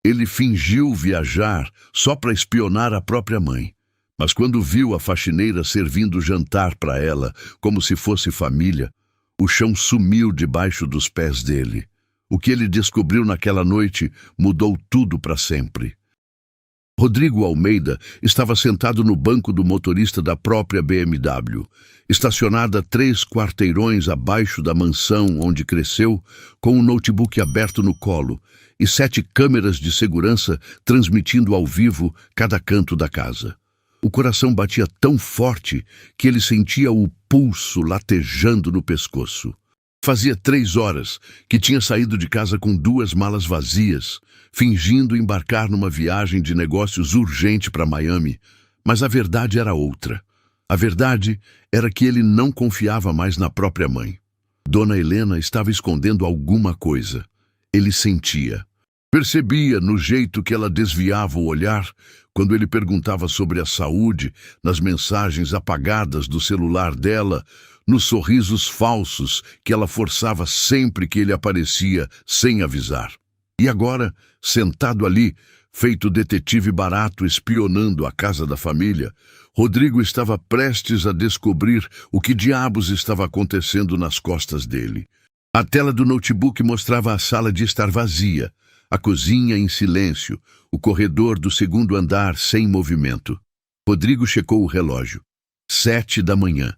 Ele fingiu viajar só para espionar a própria mãe. Mas quando viu a faxineira servindo jantar para ela, como se fosse família, o chão sumiu debaixo dos pés dele. O que ele descobriu naquela noite mudou tudo para sempre. Rodrigo Almeida estava sentado no banco do motorista da própria BMW, estacionada 3 quarteirões abaixo da mansão onde cresceu, com um notebook aberto no colo e 7 câmeras de segurança transmitindo ao vivo cada canto da casa. O coração batia tão forte que ele sentia o pulso latejando no pescoço. Fazia 3 horas que tinha saído de casa com 2 malas vazias, fingindo embarcar numa viagem de negócios urgente para Miami, mas a verdade era outra. A verdade era que ele não confiava mais na própria mãe. Dona Helena estava escondendo alguma coisa. Ele sentia. Percebia no jeito que ela desviava o olhar quando ele perguntava sobre a saúde, nas mensagens apagadas do celular dela, nos sorrisos falsos que ela forçava sempre que ele aparecia sem avisar. E agora, sentado ali, feito detetive barato espionando a casa da família, Rodrigo estava prestes a descobrir o que diabos estava acontecendo nas costas dele. A tela do notebook mostrava a sala de estar vazia, a cozinha em silêncio, o corredor do 2º andar sem movimento. Rodrigo checou o relógio. 7 da manhã.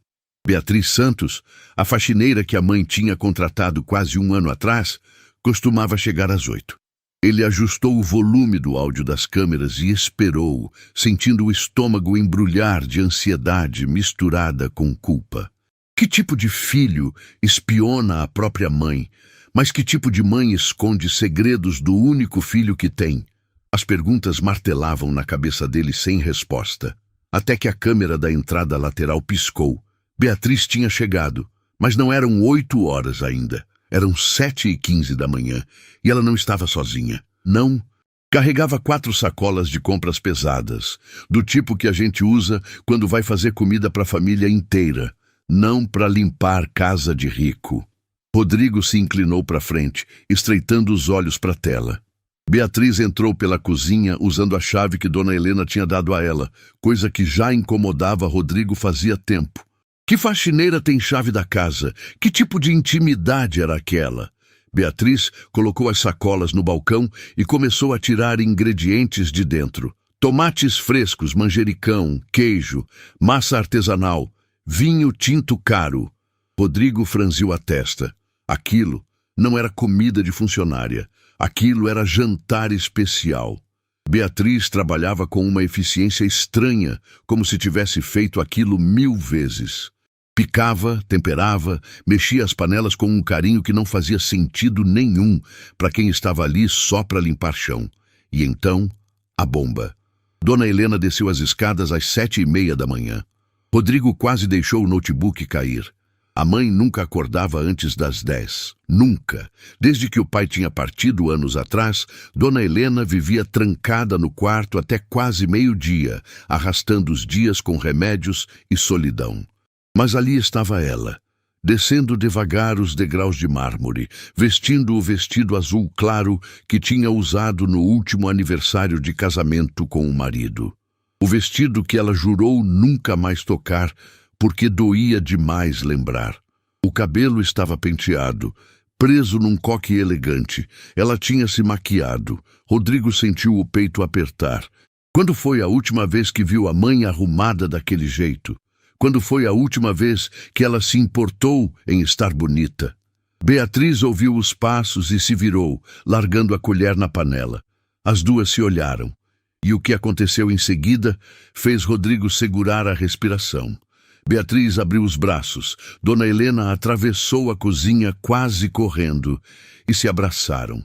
Beatriz Santos, a faxineira que a mãe tinha contratado quase 1 ano atrás, costumava chegar às 8. Ele ajustou o volume do áudio das câmeras e esperou, sentindo o estômago embrulhar de ansiedade misturada com culpa. Que tipo de filho espiona a própria mãe? Mas que tipo de mãe esconde segredos do único filho que tem? As perguntas martelavam na cabeça dele sem resposta, até que a câmera da entrada lateral piscou. Beatriz tinha chegado, mas não eram 8 horas ainda. Eram 7h15 da manhã, e ela não estava sozinha. Não. Carregava 4 sacolas de compras pesadas, do tipo que a gente usa quando vai fazer comida para a família inteira, não para limpar casa de rico. Rodrigo se inclinou para frente, estreitando os olhos para a tela. Beatriz entrou pela cozinha usando a chave que Dona Helena tinha dado a ela, coisa que já incomodava Rodrigo fazia tempo. Que faxineira tem chave da casa? Que tipo de intimidade era aquela? Beatriz colocou as sacolas no balcão e começou a tirar ingredientes de dentro. Tomates frescos, manjericão, queijo, massa artesanal, vinho tinto caro. Rodrigo franziu a testa. Aquilo não era comida de funcionária. Aquilo era jantar especial. Beatriz trabalhava com uma eficiência estranha, como se tivesse feito aquilo 1000 vezes. Picava, temperava, mexia as panelas com um carinho que não fazia sentido nenhum para quem estava ali só para limpar chão. E então, a bomba. Dona Helena desceu as escadas às 7h30 da manhã. Rodrigo quase deixou o notebook cair. A mãe nunca acordava antes das 10. Nunca. Desde que o pai tinha partido anos atrás, Dona Helena vivia trancada no quarto até quase meio-dia, arrastando os dias com remédios e solidão. Mas ali estava ela, descendo devagar os degraus de mármore, vestindo o vestido azul claro que tinha usado no último aniversário de casamento com o marido. O vestido que ela jurou nunca mais tocar, porque doía demais lembrar. O cabelo estava penteado, preso num coque elegante. Ela tinha se maquiado. Rodrigo sentiu o peito apertar. Quando foi a última vez que viu a mãe arrumada daquele jeito? Quando foi a última vez que ela se importou em estar bonita? Beatriz ouviu os passos e se virou, largando a colher na panela. As duas se olharam. E o que aconteceu em seguida fez Rodrigo segurar a respiração. Beatriz abriu os braços. Dona Helena atravessou a cozinha quase correndo e se abraçaram.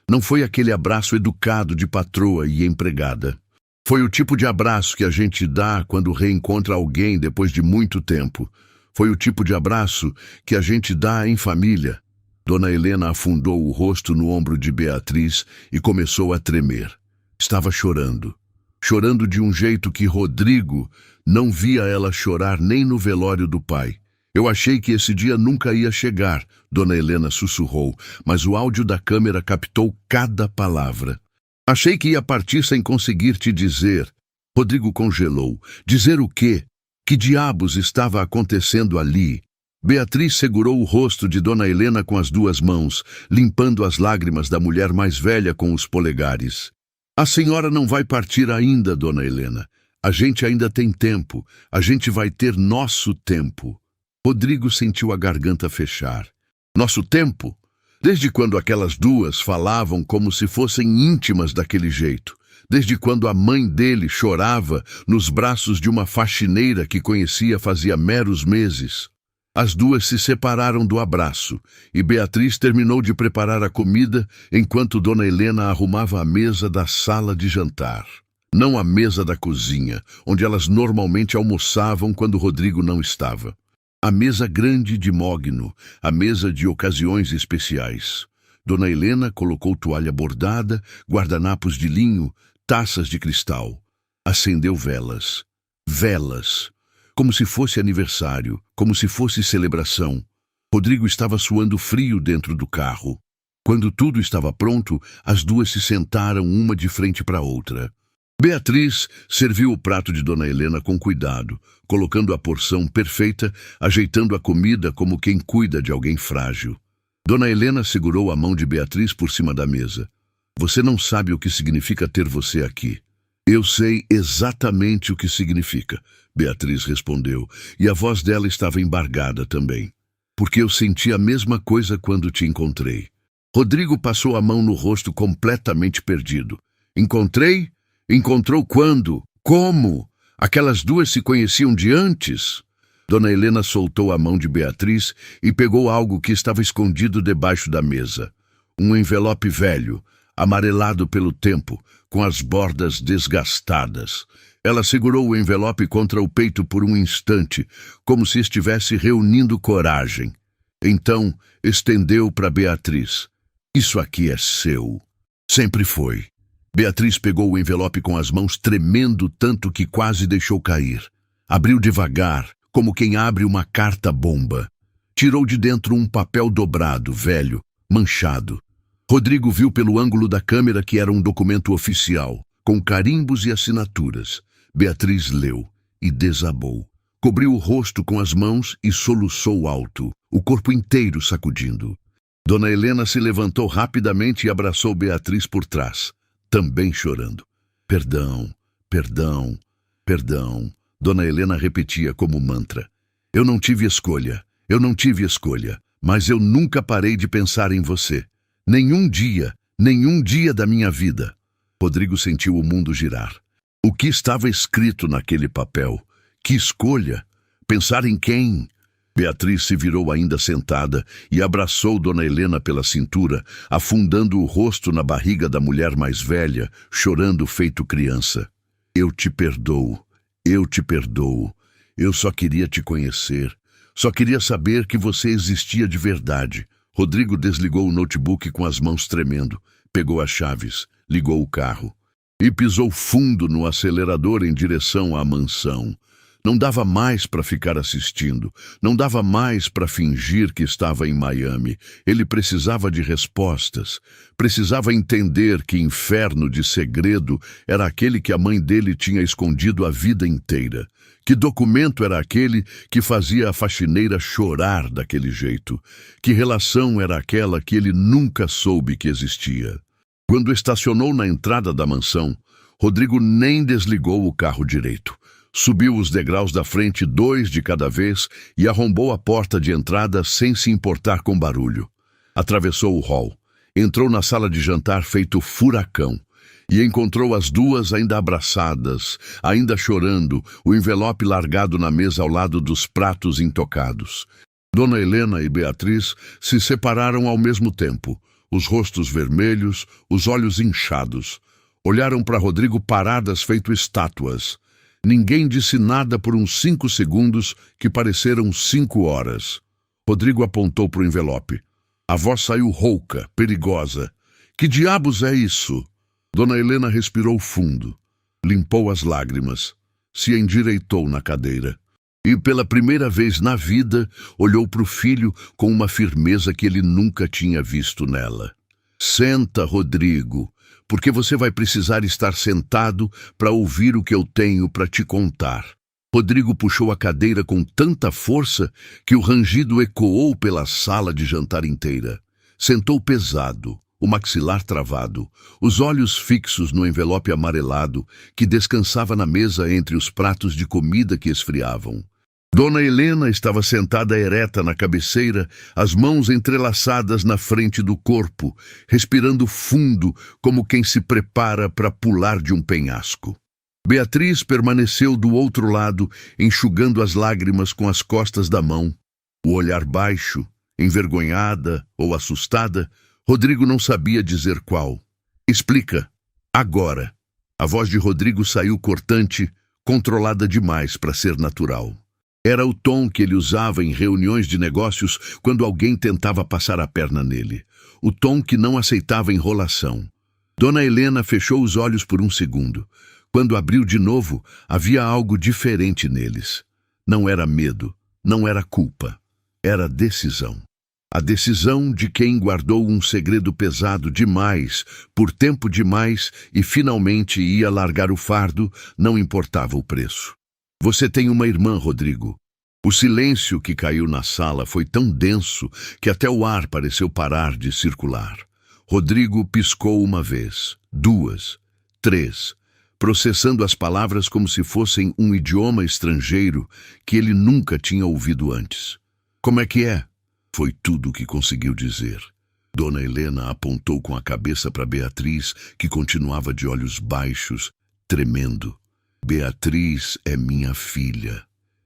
Não foi aquele abraço educado de patroa e empregada. Foi o tipo de abraço que a gente dá quando reencontra alguém depois de muito tempo. Foi o tipo de abraço que a gente dá em família. Dona Helena afundou o rosto no ombro de Beatriz e começou a tremer. Estava chorando. Chorando de um jeito que Rodrigo não via ela chorar nem no velório do pai. Eu achei que esse dia nunca ia chegar, Dona Helena sussurrou, mas o áudio da câmera captou cada palavra. Achei que ia partir sem conseguir te dizer. Rodrigo congelou. Dizer o quê? Que diabos estava acontecendo ali? Beatriz segurou o rosto de Dona Helena com as duas mãos, limpando as lágrimas da mulher mais velha com os polegares. A senhora não vai partir ainda, Dona Helena. A gente ainda tem tempo. A gente vai ter nosso tempo. Rodrigo sentiu a garganta fechar. Nosso tempo? Desde quando aquelas duas falavam como se fossem íntimas daquele jeito? Desde quando a mãe dele chorava nos braços de uma faxineira que conhecia fazia meros meses? As duas se separaram do abraço e Beatriz terminou de preparar a comida enquanto Dona Helena arrumava a mesa da sala de jantar. Não a mesa da cozinha, onde elas normalmente almoçavam quando Rodrigo não estava. A mesa grande de mogno, a mesa de ocasiões especiais. Dona Helena colocou toalha bordada, guardanapos de linho, taças de cristal. Acendeu velas. Velas. Como se fosse aniversário, como se fosse celebração. Rodrigo estava suando frio dentro do carro. Quando tudo estava pronto, as duas se sentaram uma de frente para a outra. Beatriz serviu o prato de Dona Helena com cuidado, colocando a porção perfeita, ajeitando a comida como quem cuida de alguém frágil. Dona Helena segurou a mão de Beatriz por cima da mesa. Você não sabe o que significa ter você aqui. Eu sei exatamente o que significa, Beatriz respondeu, e a voz dela estava embargada também. Porque eu senti a mesma coisa quando te encontrei. Rodrigo passou a mão no rosto completamente perdido. Encontrei? Encontrou quando? Como? Aquelas duas se conheciam de antes? Dona Helena soltou a mão de Beatriz e pegou algo que estava escondido debaixo da mesa. Um envelope velho, amarelado pelo tempo, com as bordas desgastadas. Ela segurou o envelope contra o peito por um instante, como se estivesse reunindo coragem. Então, estendeu para Beatriz. Isso aqui é seu. Sempre foi. Beatriz pegou o envelope com as mãos tremendo tanto que quase deixou cair. Abriu devagar, como quem abre uma carta-bomba. Tirou de dentro um papel dobrado, velho, manchado. Rodrigo viu pelo ângulo da câmera que era um documento oficial, com carimbos e assinaturas. Beatriz leu e desabou. Cobriu o rosto com as mãos e soluçou alto, o corpo inteiro sacudindo. Dona Helena se levantou rapidamente e abraçou Beatriz por trás, também chorando. Perdão, perdão, perdão. Dona Helena repetia como mantra. Eu não tive escolha, mas eu nunca parei de pensar em você. Nenhum dia da minha vida. Rodrigo sentiu o mundo girar. O que estava escrito naquele papel? Que escolha? Pensar em quem? Beatriz se virou ainda sentada e abraçou Dona Helena pela cintura, afundando o rosto na barriga da mulher mais velha, chorando feito criança. Eu te perdoo. Eu só queria te conhecer. Só queria saber que você existia de verdade. Rodrigo desligou o notebook com as mãos tremendo, pegou as chaves, ligou o carro e pisou fundo no acelerador em direção à mansão. Não dava mais para ficar assistindo, não dava mais para fingir que estava em Miami. Ele precisava de respostas, precisava entender que inferno de segredo era aquele que a mãe dele tinha escondido a vida inteira. Que documento era aquele que fazia a faxineira chorar daquele jeito? Que relação era aquela que ele nunca soube que existia? Quando estacionou na entrada da mansão, Rodrigo nem desligou o carro direito. Subiu os degraus da frente 2 de cada vez e arrombou a porta de entrada sem se importar com barulho. Atravessou o hall, entrou na sala de jantar feito furacão e encontrou as duas ainda abraçadas, ainda chorando, o envelope largado na mesa ao lado dos pratos intocados. Dona Helena e Beatriz se separaram ao mesmo tempo, os rostos vermelhos, os olhos inchados. Olharam para Rodrigo paradas feito estátuas. Ninguém disse nada por uns 5 segundos que pareceram 5 horas. Rodrigo apontou para o envelope. A voz saiu rouca, perigosa. Que diabos é isso? Dona Helena respirou fundo, limpou as lágrimas, se endireitou na cadeira e, pela primeira vez na vida, olhou para o filho com uma firmeza que ele nunca tinha visto nela. Senta, Rodrigo. porque você vai precisar estar sentado para ouvir o que eu tenho para te contar. Rodrigo puxou a cadeira com tanta força que o rangido ecoou pela sala de jantar inteira. Sentou pesado, o maxilar travado, os olhos fixos no envelope amarelado que descansava na mesa entre os pratos de comida que esfriavam. Dona Helena estava sentada ereta na cabeceira, as mãos entrelaçadas na frente do corpo, respirando fundo como quem se prepara para pular de um penhasco. Beatriz permaneceu do outro lado, enxugando as lágrimas com as costas da mão. O olhar baixo, envergonhada ou assustada, Rodrigo não sabia dizer qual. Explica. Agora. A voz de Rodrigo saiu cortante, controlada demais para ser natural. Era o tom que ele usava em reuniões de negócios quando alguém tentava passar a perna nele. O tom que não aceitava enrolação. Dona Helena fechou os olhos por um segundo. Quando abriu de novo, havia algo diferente neles. Não era medo, não era culpa. Era decisão. A decisão de quem guardou um segredo pesado demais, por tempo demais, e finalmente ia largar o fardo, não importava o preço. Você tem uma irmã, Rodrigo. O silêncio que caiu na sala foi tão denso que até o ar pareceu parar de circular. Rodrigo piscou uma vez, duas, três, processando as palavras como se fossem um idioma estrangeiro que ele nunca tinha ouvido antes. Como é que é? Foi tudo o que conseguiu dizer. Dona Helena apontou com a cabeça para Beatriz, que continuava de olhos baixos, tremendo. Beatriz é minha filha,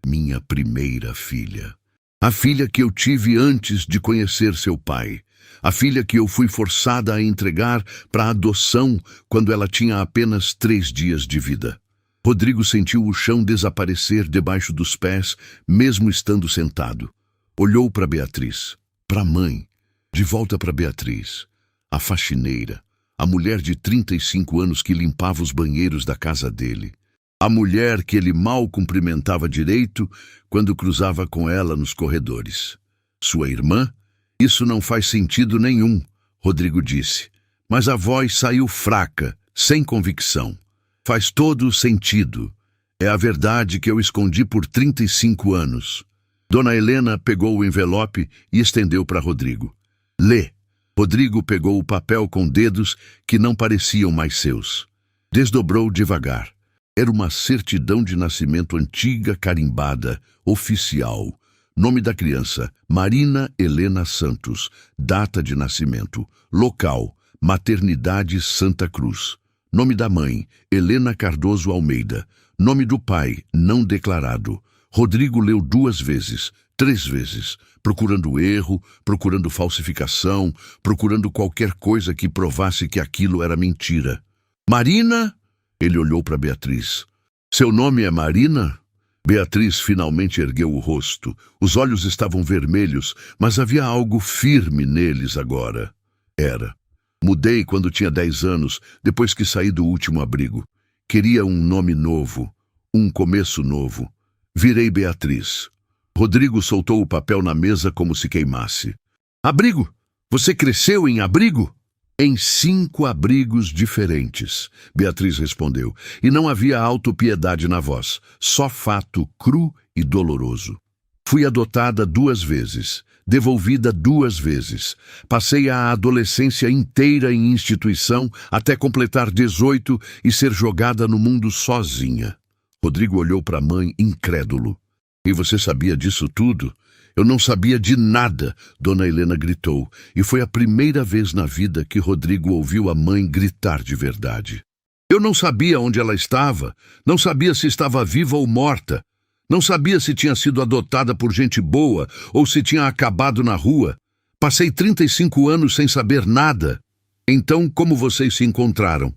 minha primeira filha. A filha que eu tive antes de conhecer seu pai. A filha que eu fui forçada a entregar para adoção quando ela tinha apenas 3 dias de vida. Rodrigo sentiu o chão desaparecer debaixo dos pés, mesmo estando sentado. Olhou para Beatriz, para a mãe, de volta para Beatriz, a faxineira, a mulher de 35 anos que limpava os banheiros da casa dele. A mulher que ele mal cumprimentava direito quando cruzava com ela nos corredores. Sua irmã? Isso não faz sentido nenhum, Rodrigo disse. Mas a voz saiu fraca, sem convicção. Faz todo o sentido. É a verdade que eu escondi por 35 anos. Dona Helena pegou o envelope e estendeu para Rodrigo. Lê. Rodrigo pegou o papel com dedos que não pareciam mais seus. Desdobrou devagar. Era uma certidão de nascimento antiga, carimbada, oficial. Nome da criança, Marina Helena Santos. Data de nascimento. Local, Maternidade Santa Cruz. Nome da mãe, Helena Cardoso Almeida. Nome do pai, não declarado. Rodrigo leu 2 vezes, 3 vezes, procurando erro, procurando falsificação, procurando qualquer coisa que provasse que aquilo era mentira. Marina? Ele olhou para Beatriz. Seu nome é Marina? Beatriz finalmente ergueu o rosto. Os olhos estavam vermelhos, mas havia algo firme neles agora. Era. Mudei quando tinha 10 anos, depois que saí do último abrigo. Queria um nome novo, um começo novo. Virei Beatriz. Rodrigo soltou o papel na mesa como se queimasse. Abrigo? Você cresceu em abrigo? Em 5 abrigos diferentes, Beatriz respondeu, e não havia autopiedade na voz, só fato cru e doloroso. Fui adotada 2 vezes, devolvida 2 vezes. Passei a adolescência inteira em instituição até completar 18 e ser jogada no mundo sozinha. Rodrigo olhou para a mãe incrédulo. E você sabia disso tudo? Eu não sabia de nada, Dona Helena gritou, e foi a primeira vez na vida que Rodrigo ouviu a mãe gritar de verdade. Eu não sabia onde ela estava, não sabia se estava viva ou morta, não sabia se tinha sido adotada por gente boa ou se tinha acabado na rua. Passei 35 anos sem saber nada. Então, como vocês se encontraram?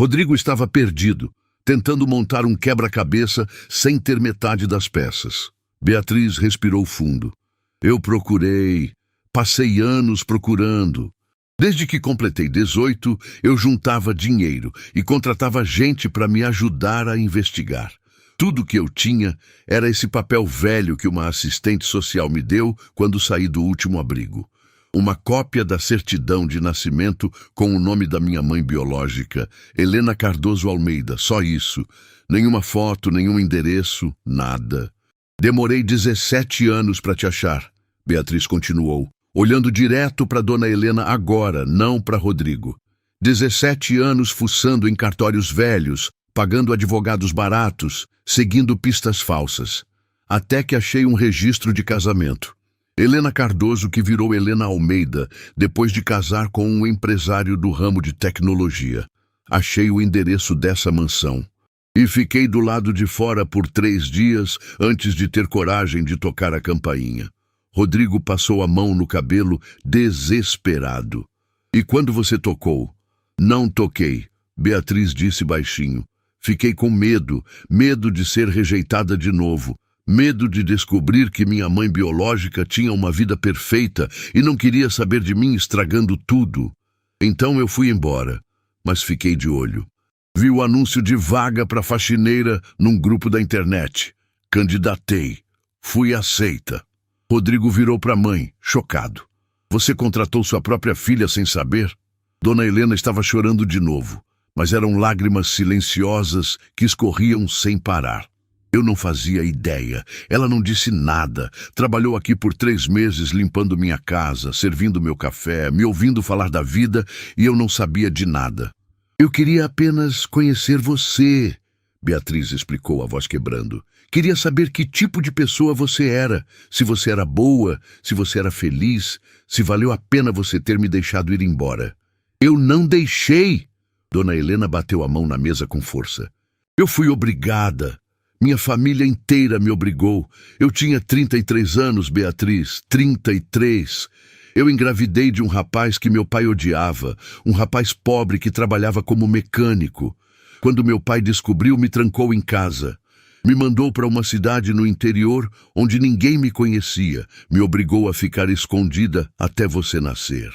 Rodrigo estava perdido, tentando montar um quebra-cabeça sem ter metade das peças. Beatriz respirou fundo. Eu procurei, passei anos procurando. Desde que completei 18, eu juntava dinheiro e contratava gente para me ajudar a investigar. Tudo que eu tinha era esse papel velho que uma assistente social me deu quando saí do último abrigo. Uma cópia da certidão de nascimento com o nome da minha mãe biológica, Helena Cardoso Almeida, só isso. Nenhuma foto, nenhum endereço, nada. Demorei 17 anos para te achar, Beatriz continuou, olhando direto para Dona Helena agora, não para Rodrigo. 17 anos fuçando em cartórios velhos, pagando advogados baratos, seguindo pistas falsas. Até que achei um registro de casamento. Helena Cardoso, que virou Helena Almeida, depois de casar com um empresário do ramo de tecnologia. Achei o endereço dessa mansão. E fiquei do lado de fora por 3 dias antes de ter coragem de tocar a campainha. Rodrigo passou a mão no cabelo, desesperado. E quando você tocou? Não toquei, Beatriz disse baixinho. Fiquei com medo, medo de ser rejeitada de novo. Medo de descobrir que minha mãe biológica tinha uma vida perfeita e não queria saber de mim estragando tudo. Então eu fui embora, mas fiquei de olho. Vi o anúncio de vaga para faxineira num grupo da internet. Candidatei. Fui aceita. Rodrigo virou para a mãe, chocado. Você contratou sua própria filha sem saber? Dona Helena estava chorando de novo, mas eram lágrimas silenciosas que escorriam sem parar. Eu não fazia ideia. Ela não disse nada. Trabalhou aqui por 3 meses limpando minha casa, servindo meu café, me ouvindo falar da vida e eu não sabia de nada. Eu queria apenas conhecer você, Beatriz explicou, a voz quebrando. Queria saber que tipo de pessoa você era, se você era boa, se você era feliz, se valeu a pena você ter me deixado ir embora. Eu não deixei! Dona Helena bateu a mão na mesa com força. Eu fui obrigada. Minha família inteira me obrigou. Eu tinha 33 anos, Beatriz, 33. Eu engravidei de um rapaz que meu pai odiava, um rapaz pobre que trabalhava como mecânico. Quando meu pai descobriu, me trancou em casa. Me mandou para uma cidade no interior onde ninguém me conhecia. Me obrigou a ficar escondida até você nascer.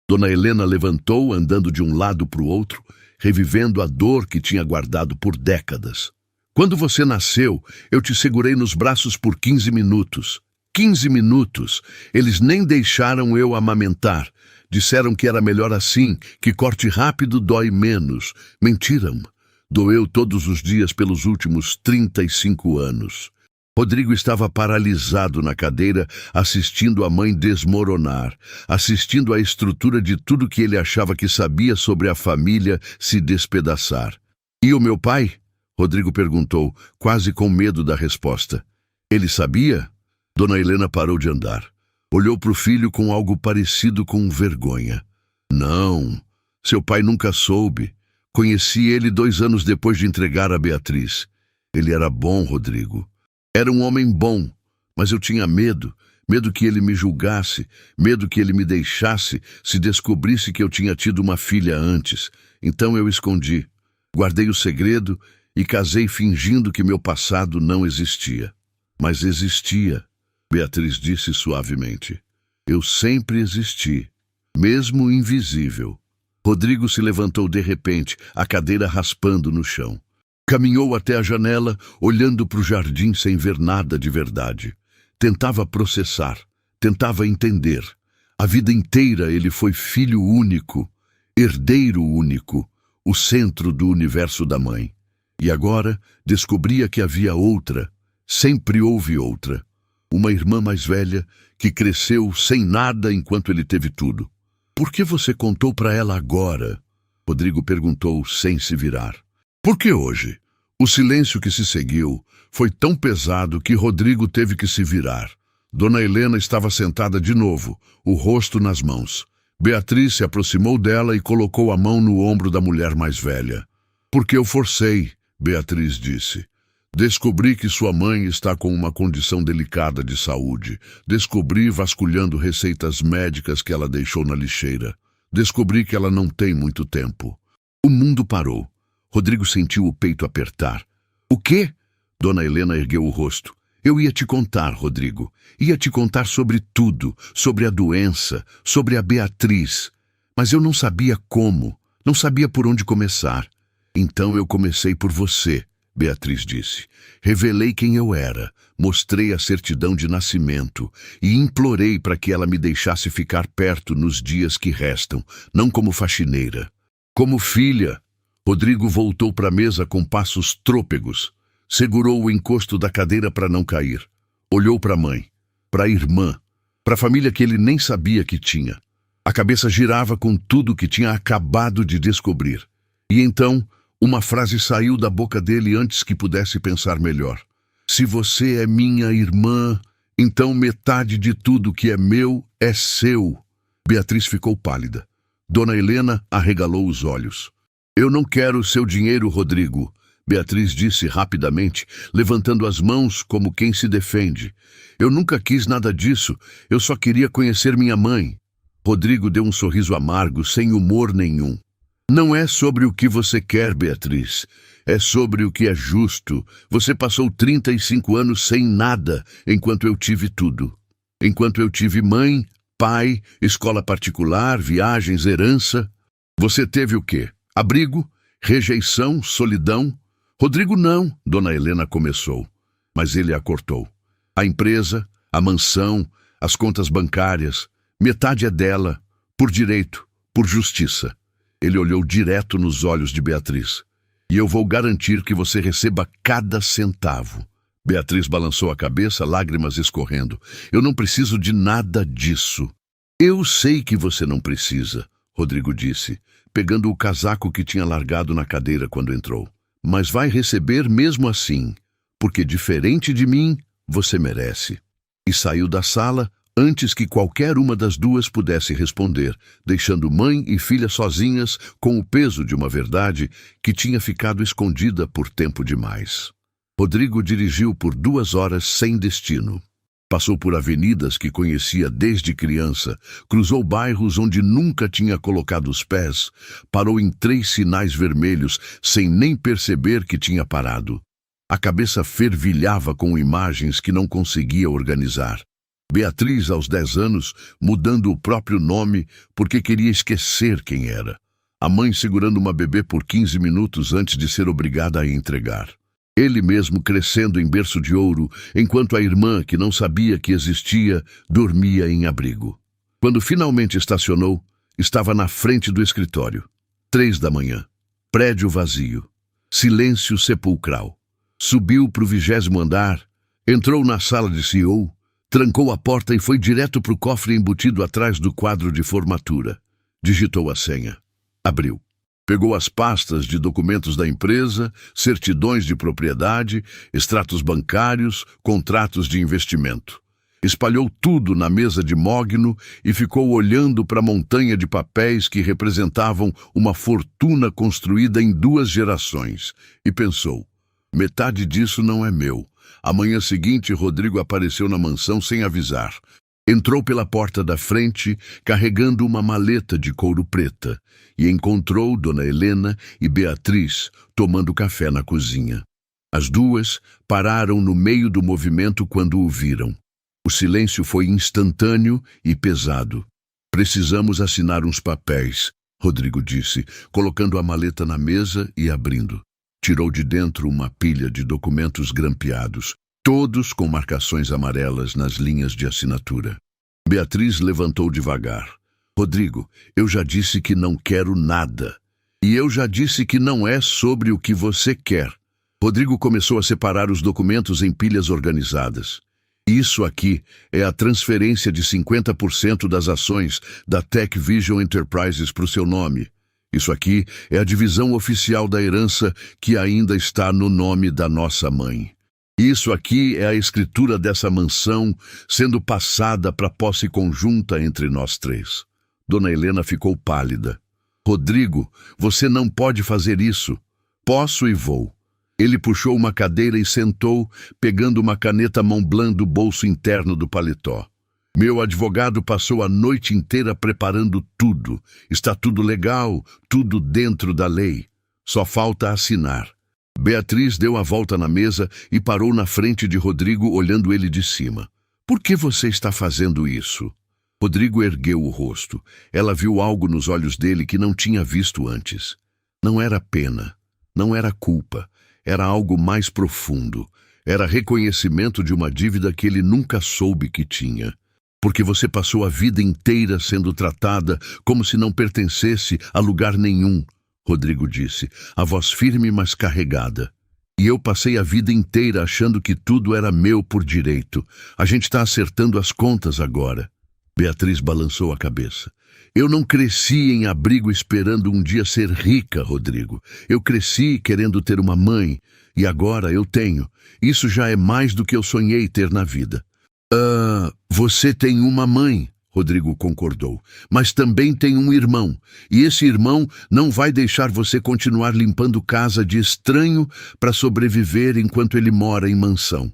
Dona Helena levantou, andando de um lado para o outro, revivendo a dor que tinha guardado por décadas. Quando você nasceu, eu te segurei nos braços por 15 minutos. 15 minutos. Eles nem deixaram eu amamentar. Disseram que era melhor assim, que corte rápido dói menos. Mentiram. Doeu todos os dias pelos últimos 35 anos. Rodrigo estava paralisado na cadeira, assistindo a mãe desmoronar, assistindo a estrutura de tudo que ele achava que sabia sobre a família se despedaçar. E o meu pai? Rodrigo perguntou, quase com medo da resposta. Ele sabia? Dona Helena parou de andar. Olhou para o filho com algo parecido com vergonha. Não, seu pai nunca soube. Conheci ele 2 anos depois de entregar a Beatriz. Ele era bom, Rodrigo. Era um homem bom, mas eu tinha medo. Medo que ele me julgasse, medo que ele me deixasse se descobrisse que eu tinha tido uma filha antes. Então eu escondi. Guardei o segredo e casei fingindo que meu passado não existia. Mas existia, Beatriz disse suavemente. Eu sempre existi, mesmo invisível. Rodrigo se levantou de repente, a cadeira raspando no chão. Caminhou até a janela, olhando para o jardim sem ver nada de verdade. Tentava processar, tentava entender. A vida inteira ele foi filho único, herdeiro único, o centro do universo da mãe. E agora descobria que havia outra, sempre houve outra. Uma irmã mais velha que cresceu sem nada enquanto ele teve tudo. Por que você contou para ela agora? Rodrigo perguntou sem se virar. Por que hoje? O silêncio que se seguiu foi tão pesado que Rodrigo teve que se virar. Dona Helena estava sentada de novo, o rosto nas mãos. Beatriz se aproximou dela e colocou a mão no ombro da mulher mais velha. Porque eu forcei, Beatriz disse. Descobri que sua mãe está com uma condição delicada de saúde. Descobri vasculhando receitas médicas que ela deixou na lixeira. Descobri que ela não tem muito tempo. O mundo parou. Rodrigo sentiu o peito apertar. O quê? Dona Helena ergueu o rosto. Eu ia te contar, Rodrigo. Ia te contar sobre tudo, sobre a doença, sobre a Beatriz. Mas eu não sabia como, não sabia por onde começar. Então eu comecei por você, Beatriz disse. Revelei quem eu era, mostrei a certidão de nascimento e implorei para que ela me deixasse ficar perto nos dias que restam, não como faxineira. Como filha. Rodrigo voltou para a mesa com passos trôpegos. Segurou o encosto da cadeira para não cair. Olhou para a mãe, para a irmã, para a família que ele nem sabia que tinha. A cabeça girava com tudo que tinha acabado de descobrir. E então, uma frase saiu da boca dele antes que pudesse pensar melhor. Se você é minha irmã, então metade de tudo que é meu é seu. Beatriz ficou pálida. Dona Helena arregalou os olhos. Eu não quero seu dinheiro, Rodrigo, Beatriz disse rapidamente, levantando as mãos como quem se defende. Eu nunca quis nada disso, eu só queria conhecer minha mãe. Rodrigo deu um sorriso amargo, sem humor nenhum. Não é sobre o que você quer, Beatriz. É sobre o que é justo. Você passou 35 anos sem nada, enquanto eu tive tudo. Enquanto eu tive mãe, pai, escola particular, viagens, herança. Você teve o quê? Abrigo? Rejeição? Solidão? Rodrigo não, Dona Helena começou, mas ele a cortou. A empresa, a mansão, as contas bancárias, metade é dela, por direito, por justiça. Ele olhou direto nos olhos de Beatriz. E eu vou garantir que você receba cada centavo. Beatriz balançou a cabeça, lágrimas escorrendo. Eu não preciso de nada disso. Eu sei que você não precisa, Rodrigo disse, pegando o casaco que tinha largado na cadeira quando entrou. Mas vai receber mesmo assim, porque diferente de mim, você merece. E saiu da sala antes que qualquer uma das duas pudesse responder, deixando mãe e filha sozinhas com o peso de uma verdade que tinha ficado escondida por tempo demais. Rodrigo dirigiu por 2 horas sem destino. Passou por avenidas que conhecia desde criança, cruzou bairros onde nunca tinha colocado os pés, parou em 3 sinais vermelhos sem nem perceber que tinha parado. A cabeça fervilhava com imagens que não conseguia organizar. Beatriz, aos 10 anos, mudando o próprio nome porque queria esquecer quem era. A mãe segurando uma bebê por 15 minutos antes de ser obrigada a entregar. Ele mesmo crescendo em berço de ouro, enquanto a irmã, que não sabia que existia, dormia em abrigo. Quando finalmente estacionou, estava na frente do escritório. 3 da manhã. Prédio vazio. Silêncio sepulcral. Subiu para o 20º andar, entrou na sala de CEO, trancou a porta e foi direto para o cofre embutido atrás do quadro de formatura. Digitou a senha. Abriu. Pegou as pastas de documentos da empresa, certidões de propriedade, extratos bancários, contratos de investimento. Espalhou tudo na mesa de mogno e ficou olhando para a montanha de papéis que representavam uma fortuna construída em 2 gerações. E pensou, metade disso não é meu. Amanhã seguinte, Rodrigo apareceu na mansão sem avisar. Entrou pela porta da frente, carregando uma maleta de couro preta, e encontrou Dona Helena e Beatriz tomando café na cozinha. As duas pararam no meio do movimento quando o viram. O silêncio foi instantâneo e pesado. Precisamos assinar uns papéis, Rodrigo disse, colocando a maleta na mesa e abrindo. Tirou de dentro uma pilha de documentos grampeados, todos com marcações amarelas nas linhas de assinatura. Beatriz levantou devagar. Rodrigo, eu já disse que não quero nada. E eu já disse que não é sobre o que você quer. Rodrigo começou a separar os documentos em pilhas organizadas. Isso aqui é a transferência de 50% das ações da Tech Vision Enterprises para o seu nome. Isso aqui é a divisão oficial da herança que ainda está no nome da nossa mãe. Isso aqui é a escritura dessa mansão sendo passada para posse conjunta entre nós 3. Dona Helena ficou pálida. Rodrigo, você não pode fazer isso. Posso e vou. Ele puxou uma cadeira e sentou, pegando uma caneta Montblanc do bolso interno do paletó. Meu advogado passou a noite inteira preparando tudo. Está tudo legal, tudo dentro da lei. Só falta assinar. Beatriz deu a volta na mesa e parou na frente de Rodrigo, olhando ele de cima. Por que você está fazendo isso? Rodrigo ergueu o rosto. Ela viu algo nos olhos dele que não tinha visto antes. Não era pena, não era culpa. era algo mais profundo. Era reconhecimento de uma dívida que ele nunca soube que tinha. Porque você passou a vida inteira sendo tratada como se não pertencesse a lugar nenhum, Rodrigo disse, a voz firme mas carregada. E eu passei a vida inteira achando que tudo era meu por direito. A gente está acertando as contas agora. Beatriz balançou a cabeça. Eu não cresci em abrigo esperando um dia ser rica, Rodrigo. Eu cresci querendo ter uma mãe, e agora eu tenho. Isso já é mais do que eu sonhei ter na vida. Você tem uma mãe, Rodrigo concordou, mas também tem um irmão, e esse irmão não vai deixar você continuar limpando casa de estranho para sobreviver enquanto ele mora em mansão.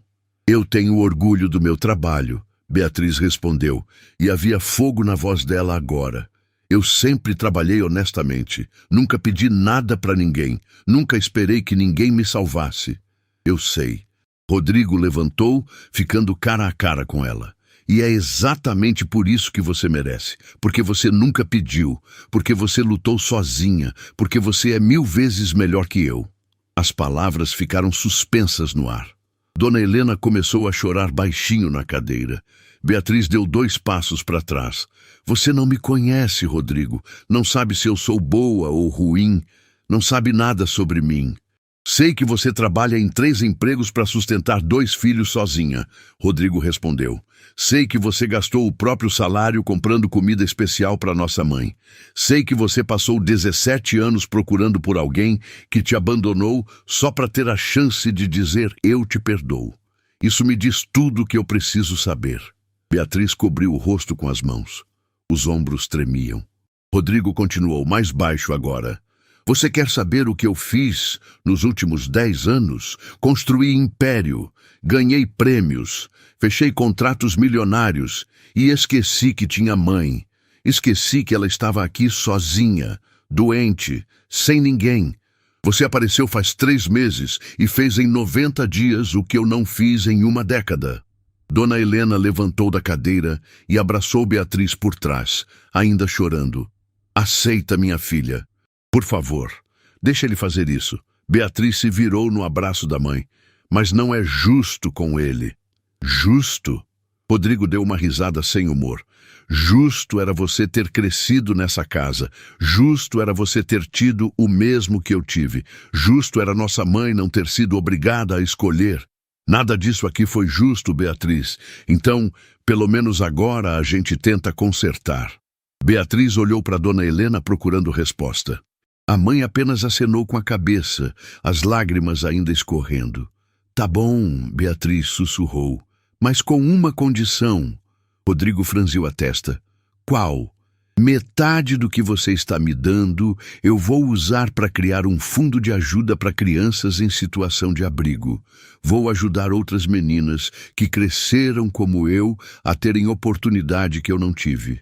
Eu tenho orgulho do meu trabalho, Beatriz respondeu, e havia fogo na voz dela agora. Eu sempre trabalhei honestamente, nunca pedi nada para ninguém, nunca esperei que ninguém me salvasse. Eu sei. Rodrigo levantou, ficando cara a cara com ela. E é exatamente por isso que você merece. Porque você nunca pediu, porque você lutou sozinha, porque você é 1000 vezes melhor que eu. As palavras ficaram suspensas no ar. Dona Helena começou a chorar baixinho na cadeira. Beatriz deu 2 passos para trás. Você não me conhece, Rodrigo. Não sabe se eu sou boa ou ruim. Não sabe nada sobre mim. Sei que você trabalha em 3 empregos para sustentar 2 filhos sozinha, Rodrigo respondeu. Sei que você gastou o próprio salário comprando comida especial para nossa mãe. Sei que você passou 17 anos procurando por alguém que te abandonou só para ter a chance de dizer eu te perdoo. Isso me diz tudo o que eu preciso saber. Beatriz cobriu o rosto com as mãos. Os ombros tremiam. Rodrigo continuou mais baixo agora. Você quer saber o que eu fiz nos últimos 10 anos? Construí império, ganhei prêmios, fechei contratos milionários e esqueci que tinha mãe. Esqueci que ela estava aqui sozinha, doente, sem ninguém. Você apareceu faz 3 meses e fez em 90 dias o que eu não fiz em 1 década. Dona Helena levantou da cadeira e abraçou Beatriz por trás, ainda chorando. Aceita, minha filha. Por favor, deixa ele fazer isso. Beatriz se virou no abraço da mãe. Mas não é justo com ele. Justo? Rodrigo deu uma risada sem humor. Justo era você ter crescido nessa casa. Justo era você ter tido o mesmo que eu tive. Justo era nossa mãe não ter sido obrigada a escolher. Nada disso aqui foi justo, Beatriz. Então, pelo menos agora a gente tenta consertar. Beatriz olhou para Dona Helena procurando resposta. A mãe apenas acenou com a cabeça, as lágrimas ainda escorrendo. Tá bom, Beatriz sussurrou, mas com uma condição. Rodrigo franziu a testa. Qual? Metade do que você está me dando eu vou usar para criar um fundo de ajuda para crianças em situação de abrigo. Vou ajudar outras meninas que cresceram como eu a terem oportunidade que eu não tive.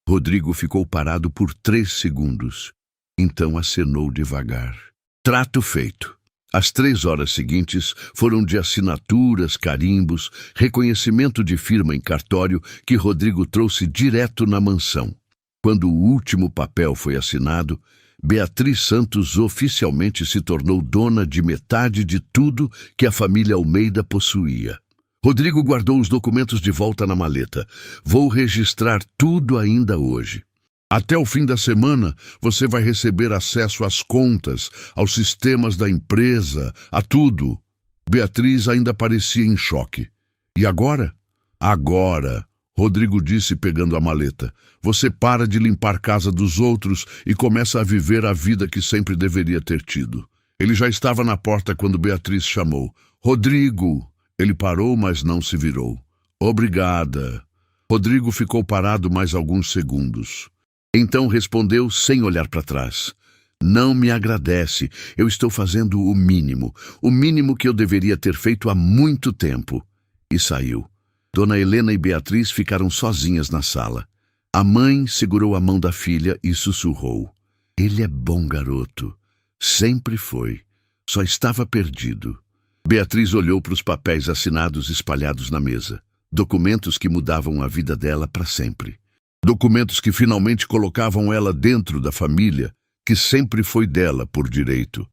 Rodrigo ficou parado por 3 segundos. Então acenou devagar. Trato feito. As 3 horas seguintes foram de assinaturas, carimbos, reconhecimento de firma em cartório que Rodrigo trouxe direto na mansão. Quando o último papel foi assinado, Beatriz Santos oficialmente se tornou dona de metade de tudo que a família Almeida possuía. Rodrigo guardou os documentos de volta na maleta. Vou registrar tudo ainda hoje. Até o fim da semana, você vai receber acesso às contas, aos sistemas da empresa, a tudo. Beatriz ainda parecia em choque. E agora? Agora, Rodrigo disse pegando a maleta. Você para de limpar casa dos outros e começa a viver a vida que sempre deveria ter tido. Ele já estava na porta quando Beatriz chamou. Rodrigo! Ele parou, mas não se virou. Obrigada. Rodrigo ficou parado mais alguns segundos. Então respondeu sem olhar para trás. Não me agradece, eu estou fazendo o mínimo que eu deveria ter feito há muito tempo. E saiu. Dona Helena e Beatriz ficaram sozinhas na sala. A mãe segurou a mão da filha e sussurrou. Ele é bom garoto. Sempre foi. Só estava perdido. Beatriz olhou para os papéis assinados espalhados na mesa. Documentos que mudavam a vida dela para sempre. Documentos que finalmente colocavam ela dentro da família, que sempre foi dela por direito.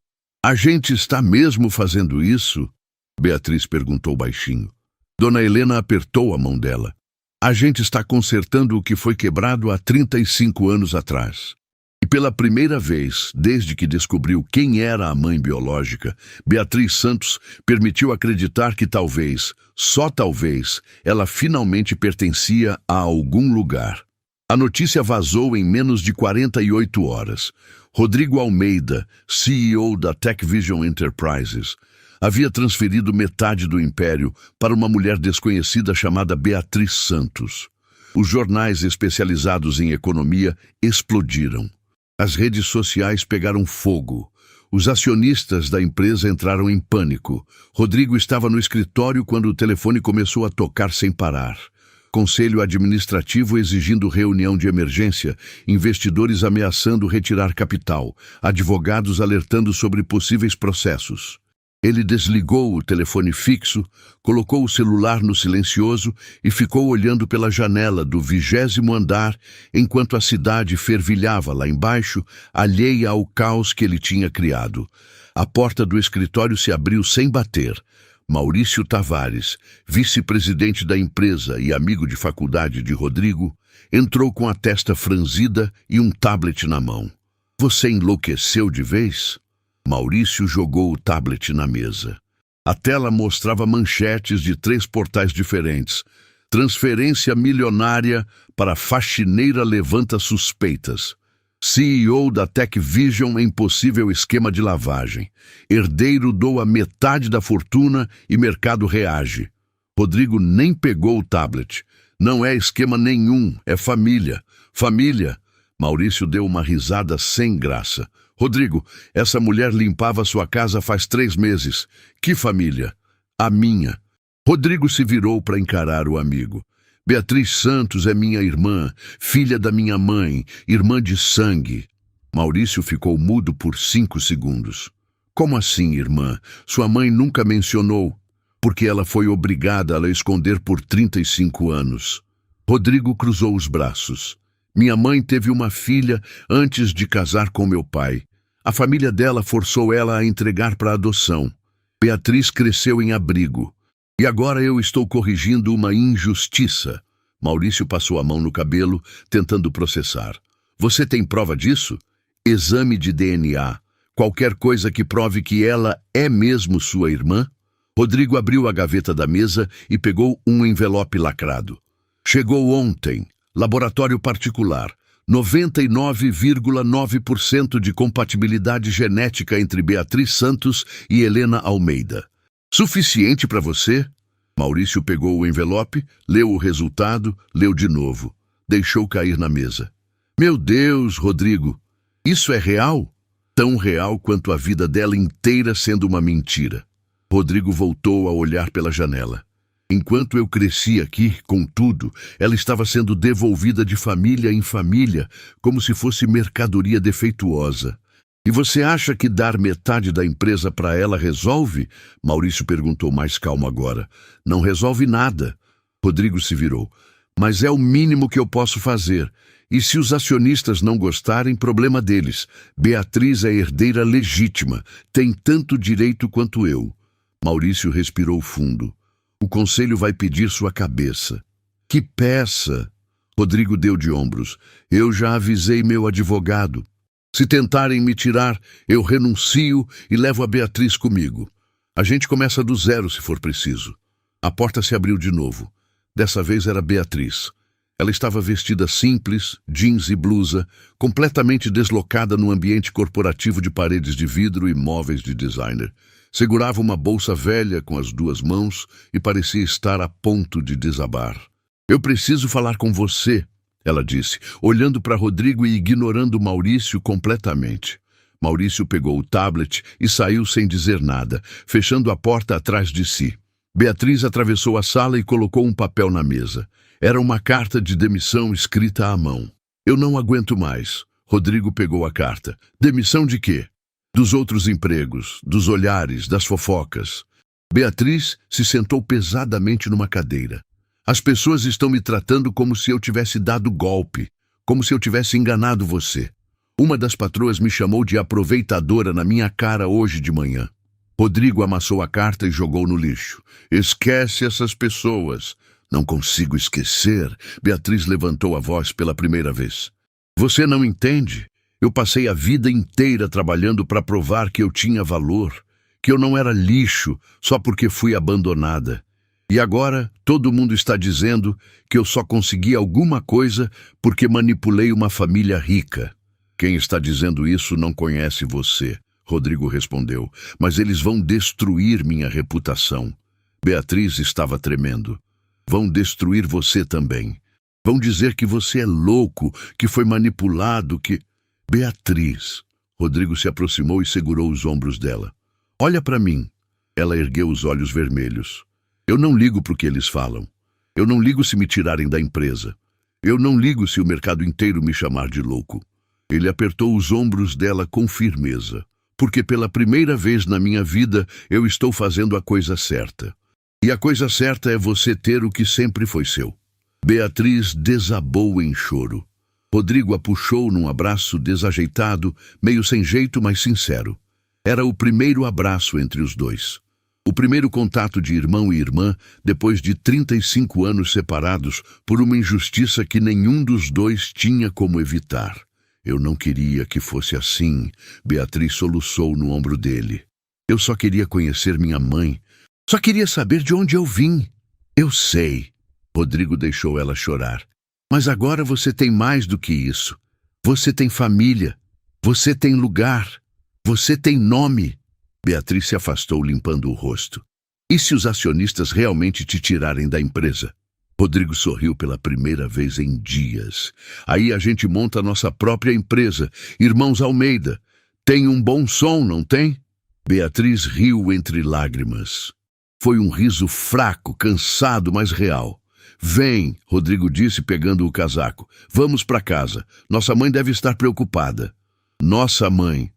A gente está mesmo fazendo isso? Beatriz perguntou baixinho. Dona Helena apertou a mão dela. A gente está consertando o que foi quebrado há 35 anos atrás. E pela primeira vez, desde que descobriu quem era a mãe biológica, Beatriz Santos permitiu acreditar que talvez, só talvez, ela finalmente pertencia a algum lugar. A notícia vazou em menos de 48 horas. Rodrigo Almeida, CEO da TechVision Enterprises, havia transferido metade do império para uma mulher desconhecida chamada Beatriz Santos. Os jornais especializados em economia explodiram. As redes sociais pegaram fogo. Os acionistas da empresa entraram em pânico. Rodrigo estava no escritório quando o telefone começou a tocar sem parar. Conselho administrativo exigindo reunião de emergência, investidores ameaçando retirar capital, advogados alertando sobre possíveis processos. Ele desligou o telefone fixo, colocou o celular no silencioso e ficou olhando pela janela do 20º andar enquanto a cidade fervilhava lá embaixo, alheia ao caos que ele tinha criado. A porta do escritório se abriu sem bater. Maurício Tavares, vice-presidente da empresa e amigo de faculdade de Rodrigo, entrou com a testa franzida e um tablet na mão. Você enlouqueceu de vez? Maurício jogou o tablet na mesa. A tela mostrava manchetes de 3 portais diferentes. Transferência milionária para faxineira levanta suspeitas. CEO da TechVision em possível esquema de lavagem. Herdeiro doa metade da fortuna e mercado reage. Rodrigo nem pegou o tablet. Não é esquema nenhum, é família. Família. Maurício deu uma risada sem graça. Rodrigo, essa mulher limpava sua casa faz 3 meses. Que família? A minha. Rodrigo se virou para encarar o amigo. Beatriz Santos é minha irmã, filha da minha mãe, irmã de sangue. Maurício ficou mudo por 5 segundos. Como assim, irmã? Sua mãe nunca mencionou. Porque ela foi obrigada a a esconder por 35 anos. Rodrigo cruzou os braços. Minha mãe teve uma filha antes de casar com meu pai. A família dela forçou ela a entregar para adoção. Beatriz cresceu em abrigo. E agora eu estou corrigindo uma injustiça. Maurício passou a mão no cabelo, tentando processar. Você tem prova disso? Exame de DNA. Qualquer coisa que prove que ela é mesmo sua irmã? Rodrigo abriu a gaveta da mesa e pegou um envelope lacrado. Chegou ontem. Laboratório particular. 99,9% de compatibilidade genética entre Beatriz Santos e Helena Almeida. Suficiente para você? Maurício pegou o envelope, leu o resultado, leu de novo. Deixou cair na mesa. Meu Deus, Rodrigo, isso é real? Tão real quanto a vida dela inteira sendo uma mentira. Rodrigo voltou a olhar pela janela. Enquanto eu cresci aqui, contudo, ela estava sendo devolvida de família em família, como se fosse mercadoria defeituosa. E você acha que dar metade da empresa para ela resolve? Maurício perguntou mais calmo agora. Não resolve nada. Rodrigo se virou. Mas é o mínimo que eu posso fazer. E se os acionistas não gostarem, problema deles. Beatriz é herdeira legítima. Tem tanto direito quanto eu. Maurício respirou fundo. O conselho vai pedir sua cabeça. Que peça! Rodrigo deu de ombros. Eu já avisei meu advogado. Se tentarem me tirar, eu renuncio e levo a Beatriz comigo. A gente começa do zero se for preciso. A porta se abriu de novo. Dessa vez era Beatriz. Ela estava vestida simples, jeans e blusa, completamente deslocada no ambiente corporativo de paredes de vidro e móveis de designer. Segurava uma bolsa velha com as 2 mãos e parecia estar a ponto de desabar. Eu preciso falar com você, ela disse, olhando para Rodrigo e ignorando Maurício completamente. Maurício pegou o tablet e saiu sem dizer nada, fechando a porta atrás de si. Beatriz atravessou a sala e colocou um papel na mesa. Era uma carta de demissão escrita à mão. Eu não aguento mais. Rodrigo pegou a carta. Demissão de quê? Dos outros empregos, dos olhares, das fofocas. Beatriz se sentou pesadamente numa cadeira. As pessoas estão me tratando como se eu tivesse dado golpe, como se eu tivesse enganado você. Uma das patroas me chamou de aproveitadora na minha cara hoje de manhã. Rodrigo amassou a carta e jogou no lixo. Esquece essas pessoas. Não consigo esquecer. Beatriz levantou a voz pela primeira vez. Você não entende? Eu passei a vida inteira trabalhando para provar que eu tinha valor, que eu não era lixo só porque fui abandonada. E agora todo mundo está dizendo que eu só consegui alguma coisa porque manipulei uma família rica. Quem está dizendo isso não conhece você, Rodrigo respondeu, mas eles vão destruir minha reputação. Beatriz estava tremendo. Vão destruir você também. Vão dizer que você é louco, que foi manipulado, que... Beatriz. Rodrigo se aproximou e segurou os ombros dela. Olha para mim. Ela ergueu os olhos vermelhos. Eu não ligo para o que eles falam. Eu não ligo se me tirarem da empresa. Eu não ligo se o mercado inteiro me chamar de louco. Ele apertou os ombros dela com firmeza. Porque pela primeira vez na minha vida eu estou fazendo a coisa certa. E a coisa certa é você ter o que sempre foi seu. Beatriz desabou em choro. Rodrigo a puxou num abraço desajeitado, meio sem jeito, mas sincero. Era o primeiro abraço entre os dois. O primeiro contato de irmão e irmã, depois de 35 anos separados por uma injustiça que nenhum dos dois tinha como evitar. Eu não queria que fosse assim, Beatriz soluçou no ombro dele. Eu só queria conhecer minha mãe. Só queria saber de onde eu vim. Eu sei. Rodrigo deixou ela chorar. Mas agora você tem mais do que isso. Você tem família. Você tem lugar. Você tem nome. Beatriz se afastou limpando o rosto. E se os acionistas realmente te tirarem da empresa? Rodrigo sorriu pela primeira vez em dias. Aí a gente monta a nossa própria empresa. Irmãos Almeida. Tem um bom som, não tem? Beatriz riu entre lágrimas. Foi um riso fraco, cansado, mas real. Vem, Rodrigo disse pegando o casaco. Vamos para casa. Nossa mãe deve estar preocupada. Nossa mãe.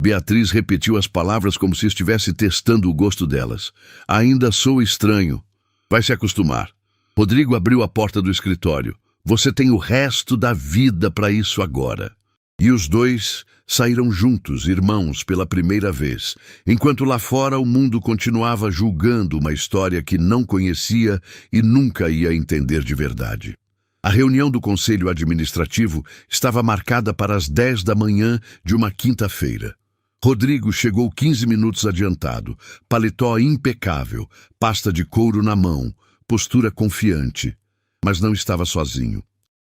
Beatriz repetiu as palavras como se estivesse testando o gosto delas. Ainda sou estranho. Vai se acostumar. Rodrigo abriu a porta do escritório. Você tem o resto da vida para isso agora. E os dois saíram juntos, irmãos, pela primeira vez, enquanto lá fora o mundo continuava julgando uma história que não conhecia e nunca ia entender de verdade. A reunião do Conselho Administrativo estava marcada para as 10 da manhã de uma quinta-feira. Rodrigo chegou 15 minutos adiantado, paletó impecável, pasta de couro na mão, postura confiante, mas não estava sozinho.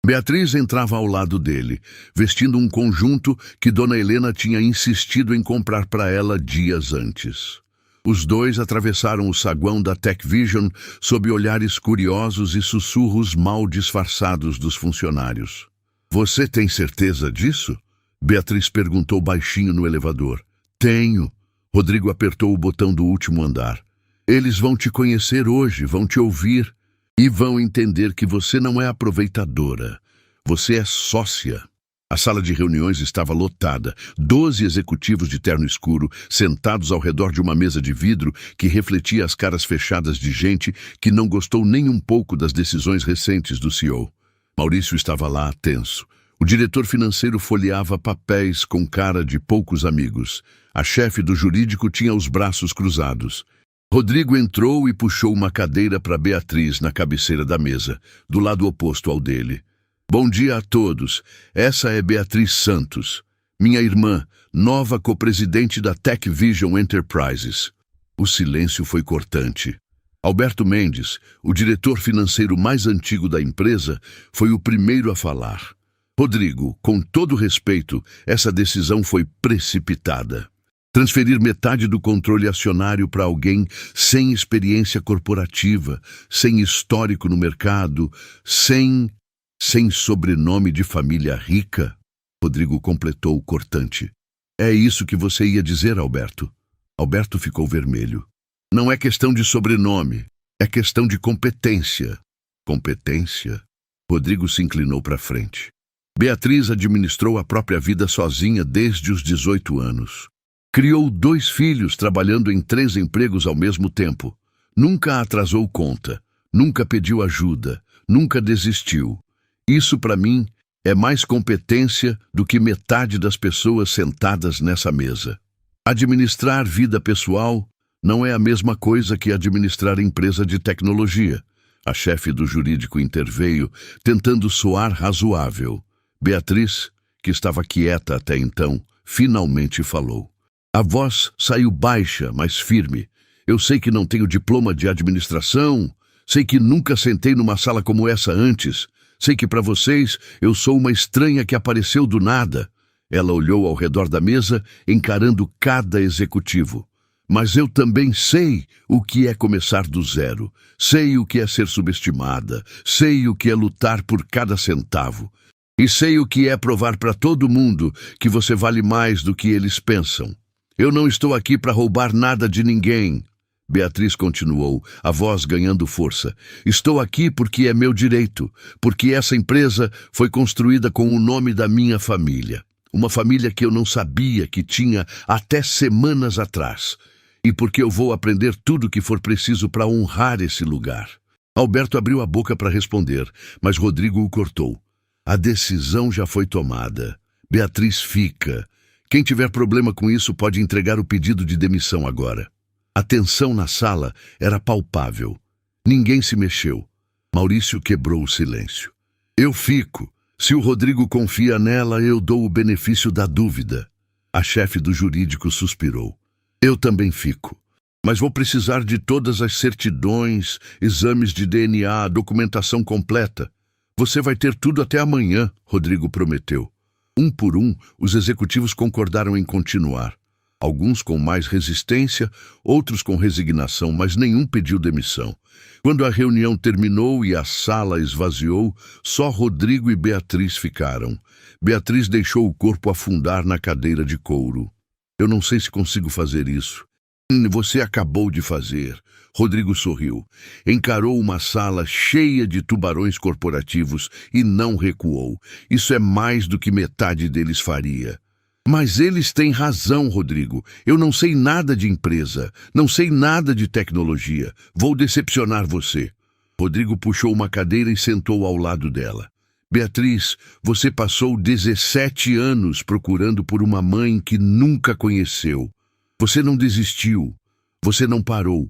Beatriz entrava ao lado dele, vestindo um conjunto que Dona Helena tinha insistido em comprar para ela dias antes. Os dois atravessaram o saguão da TechVision sob olhares curiosos e sussurros mal disfarçados dos funcionários. Você tem certeza disso? Beatriz perguntou baixinho no elevador. Tenho. Rodrigo apertou o botão do último andar. Eles vão te conhecer hoje, vão te ouvir. E vão entender que você não é aproveitadora. Você é sócia. A sala de reuniões estava lotada. 12 executivos de terno escuro, sentados ao redor de uma mesa de vidro que refletia as caras fechadas de gente que não gostou nem um pouco das decisões recentes do CEO. Maurício estava lá, tenso. O diretor financeiro folheava papéis com cara de poucos amigos. A chefe do jurídico tinha os braços cruzados. Rodrigo entrou e puxou uma cadeira para Beatriz na cabeceira da mesa, do lado oposto ao dele. Bom dia a todos. Essa é Beatriz Santos, minha irmã, nova copresidente da TechVision Enterprises. O silêncio foi cortante. Alberto Mendes, o diretor financeiro mais antigo da empresa, foi o primeiro a falar. Rodrigo, com todo respeito, essa decisão foi precipitada. Transferir metade do controle acionário para alguém sem experiência corporativa, sem histórico no mercado, sem sobrenome de família rica? Rodrigo completou cortante. É isso que você ia dizer, Alberto? Alberto ficou vermelho. Não é questão de sobrenome, é questão de competência. Competência? Rodrigo se inclinou para frente. Beatriz administrou a própria vida sozinha desde os 18 anos. Criou 2 filhos trabalhando em 3 empregos ao mesmo tempo. Nunca atrasou conta, nunca pediu ajuda, nunca desistiu. Isso, para mim, é mais competência do que metade das pessoas sentadas nessa mesa. Administrar vida pessoal não é a mesma coisa que administrar empresa de tecnologia. A chefe do jurídico interveio, tentando soar razoável. Beatriz, que estava quieta até então, finalmente falou. A voz saiu baixa, mas firme. Eu sei que não tenho diploma de administração, sei que nunca sentei numa sala como essa antes, sei que para vocês eu sou uma estranha que apareceu do nada. Ela olhou ao redor da mesa, encarando cada executivo. Mas eu também sei o que é começar do zero, sei o que é ser subestimada, sei o que é lutar por cada centavo. E sei o que é provar para todo mundo que você vale mais do que eles pensam. Eu não estou aqui para roubar nada de ninguém. Beatriz continuou, a voz ganhando força. Estou aqui porque é meu direito, porque essa empresa foi construída com o nome da minha família. Uma família que eu não sabia que tinha até semanas atrás. E porque eu vou aprender tudo o que for preciso para honrar esse lugar. Alberto abriu a boca para responder, mas Rodrigo o cortou. A decisão já foi tomada. Beatriz fica. Quem tiver problema com isso pode entregar o pedido de demissão agora. A tensão na sala era palpável. Ninguém se mexeu. Maurício quebrou o silêncio. Eu fico. Se o Rodrigo confia nela, eu dou o benefício da dúvida. A chefe do jurídico suspirou. Eu também fico. Mas vou precisar de todas as certidões, exames de DNA, documentação completa. Você vai ter tudo até amanhã, Rodrigo prometeu. Um por um, os executivos concordaram em continuar. Alguns com mais resistência, outros com resignação, mas nenhum pediu demissão. Quando a reunião terminou e a sala esvaziou, só Rodrigo e Beatriz ficaram. Beatriz deixou o corpo afundar na cadeira de couro. Eu não sei se consigo fazer isso. Você acabou de fazer. Rodrigo sorriu. Encarou uma sala cheia de tubarões corporativos e não recuou. Isso é mais do que metade deles faria. Mas eles têm razão, Rodrigo. Eu não sei nada de empresa, não sei nada de tecnologia. Vou decepcionar você. Rodrigo puxou uma cadeira e sentou ao lado dela. Beatriz, você passou 17 anos procurando por uma mãe que nunca conheceu. Você não desistiu. Você não parou.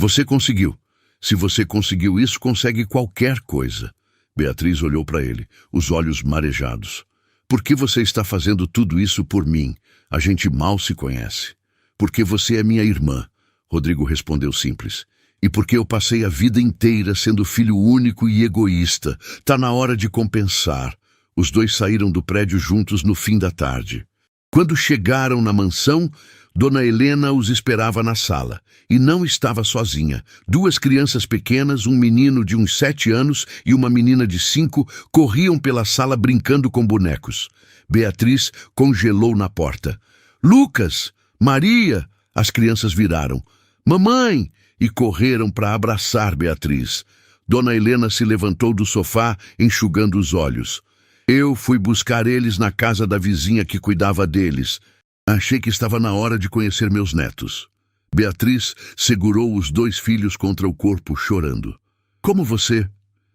Você conseguiu. Se você conseguiu isso, consegue qualquer coisa. Beatriz olhou para ele, os olhos marejados. Por que você está fazendo tudo isso por mim? A gente mal se conhece. Porque você é minha irmã, Rodrigo respondeu simples. E porque eu passei a vida inteira sendo filho único e egoísta. Tá na hora de compensar. Os dois saíram do prédio juntos no fim da tarde. Quando chegaram na mansão, Dona Helena os esperava na sala. E não estava sozinha. 2 crianças pequenas, um menino de uns 7 anos e uma menina de 5, corriam pela sala brincando com bonecos. Beatriz congelou na porta. Lucas! Maria! As crianças viraram. Mamãe! E correram para abraçar Beatriz. Dona Helena se levantou do sofá, enxugando os olhos. Eu fui buscar eles na casa da vizinha que cuidava deles. Achei que estava na hora de conhecer meus netos. Beatriz segurou os 2 filhos contra o corpo, chorando. Como você?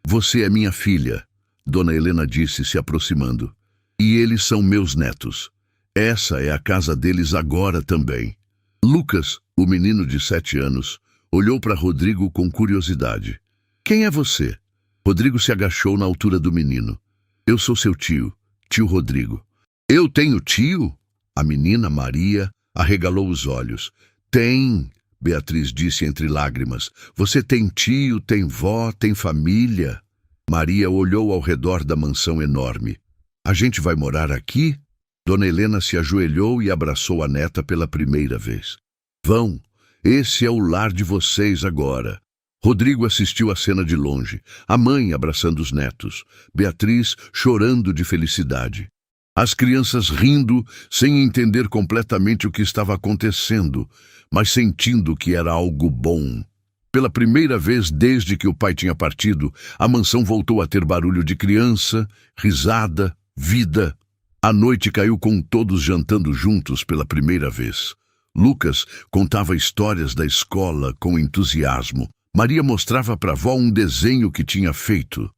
Você é minha filha, Dona Helena disse, se aproximando. E eles são meus netos. Essa é a casa deles agora também. Lucas, o menino de 7 anos, olhou para Rodrigo com curiosidade. Quem é você? Rodrigo se agachou na altura do menino. Eu sou seu tio, tio Rodrigo. Eu tenho tio? A menina Maria arregalou os olhos. Tem, Beatriz disse entre lágrimas. Você tem tio, tem vó, tem família. Maria olhou ao redor da mansão enorme. A gente vai morar aqui? Dona Helena se ajoelhou e abraçou a neta pela primeira vez. Vão. Esse é o lar de vocês agora. Rodrigo assistiu a cena de longe, a mãe abraçando os netos, Beatriz chorando de felicidade. As crianças rindo, sem entender completamente o que estava acontecendo, mas sentindo que era algo bom. Pela primeira vez desde que o pai tinha partido, a mansão voltou a ter barulho de criança, risada, vida. A noite caiu com todos jantando juntos pela primeira vez. Lucas contava histórias da escola com entusiasmo. Maria mostrava para a avó um desenho que tinha feito.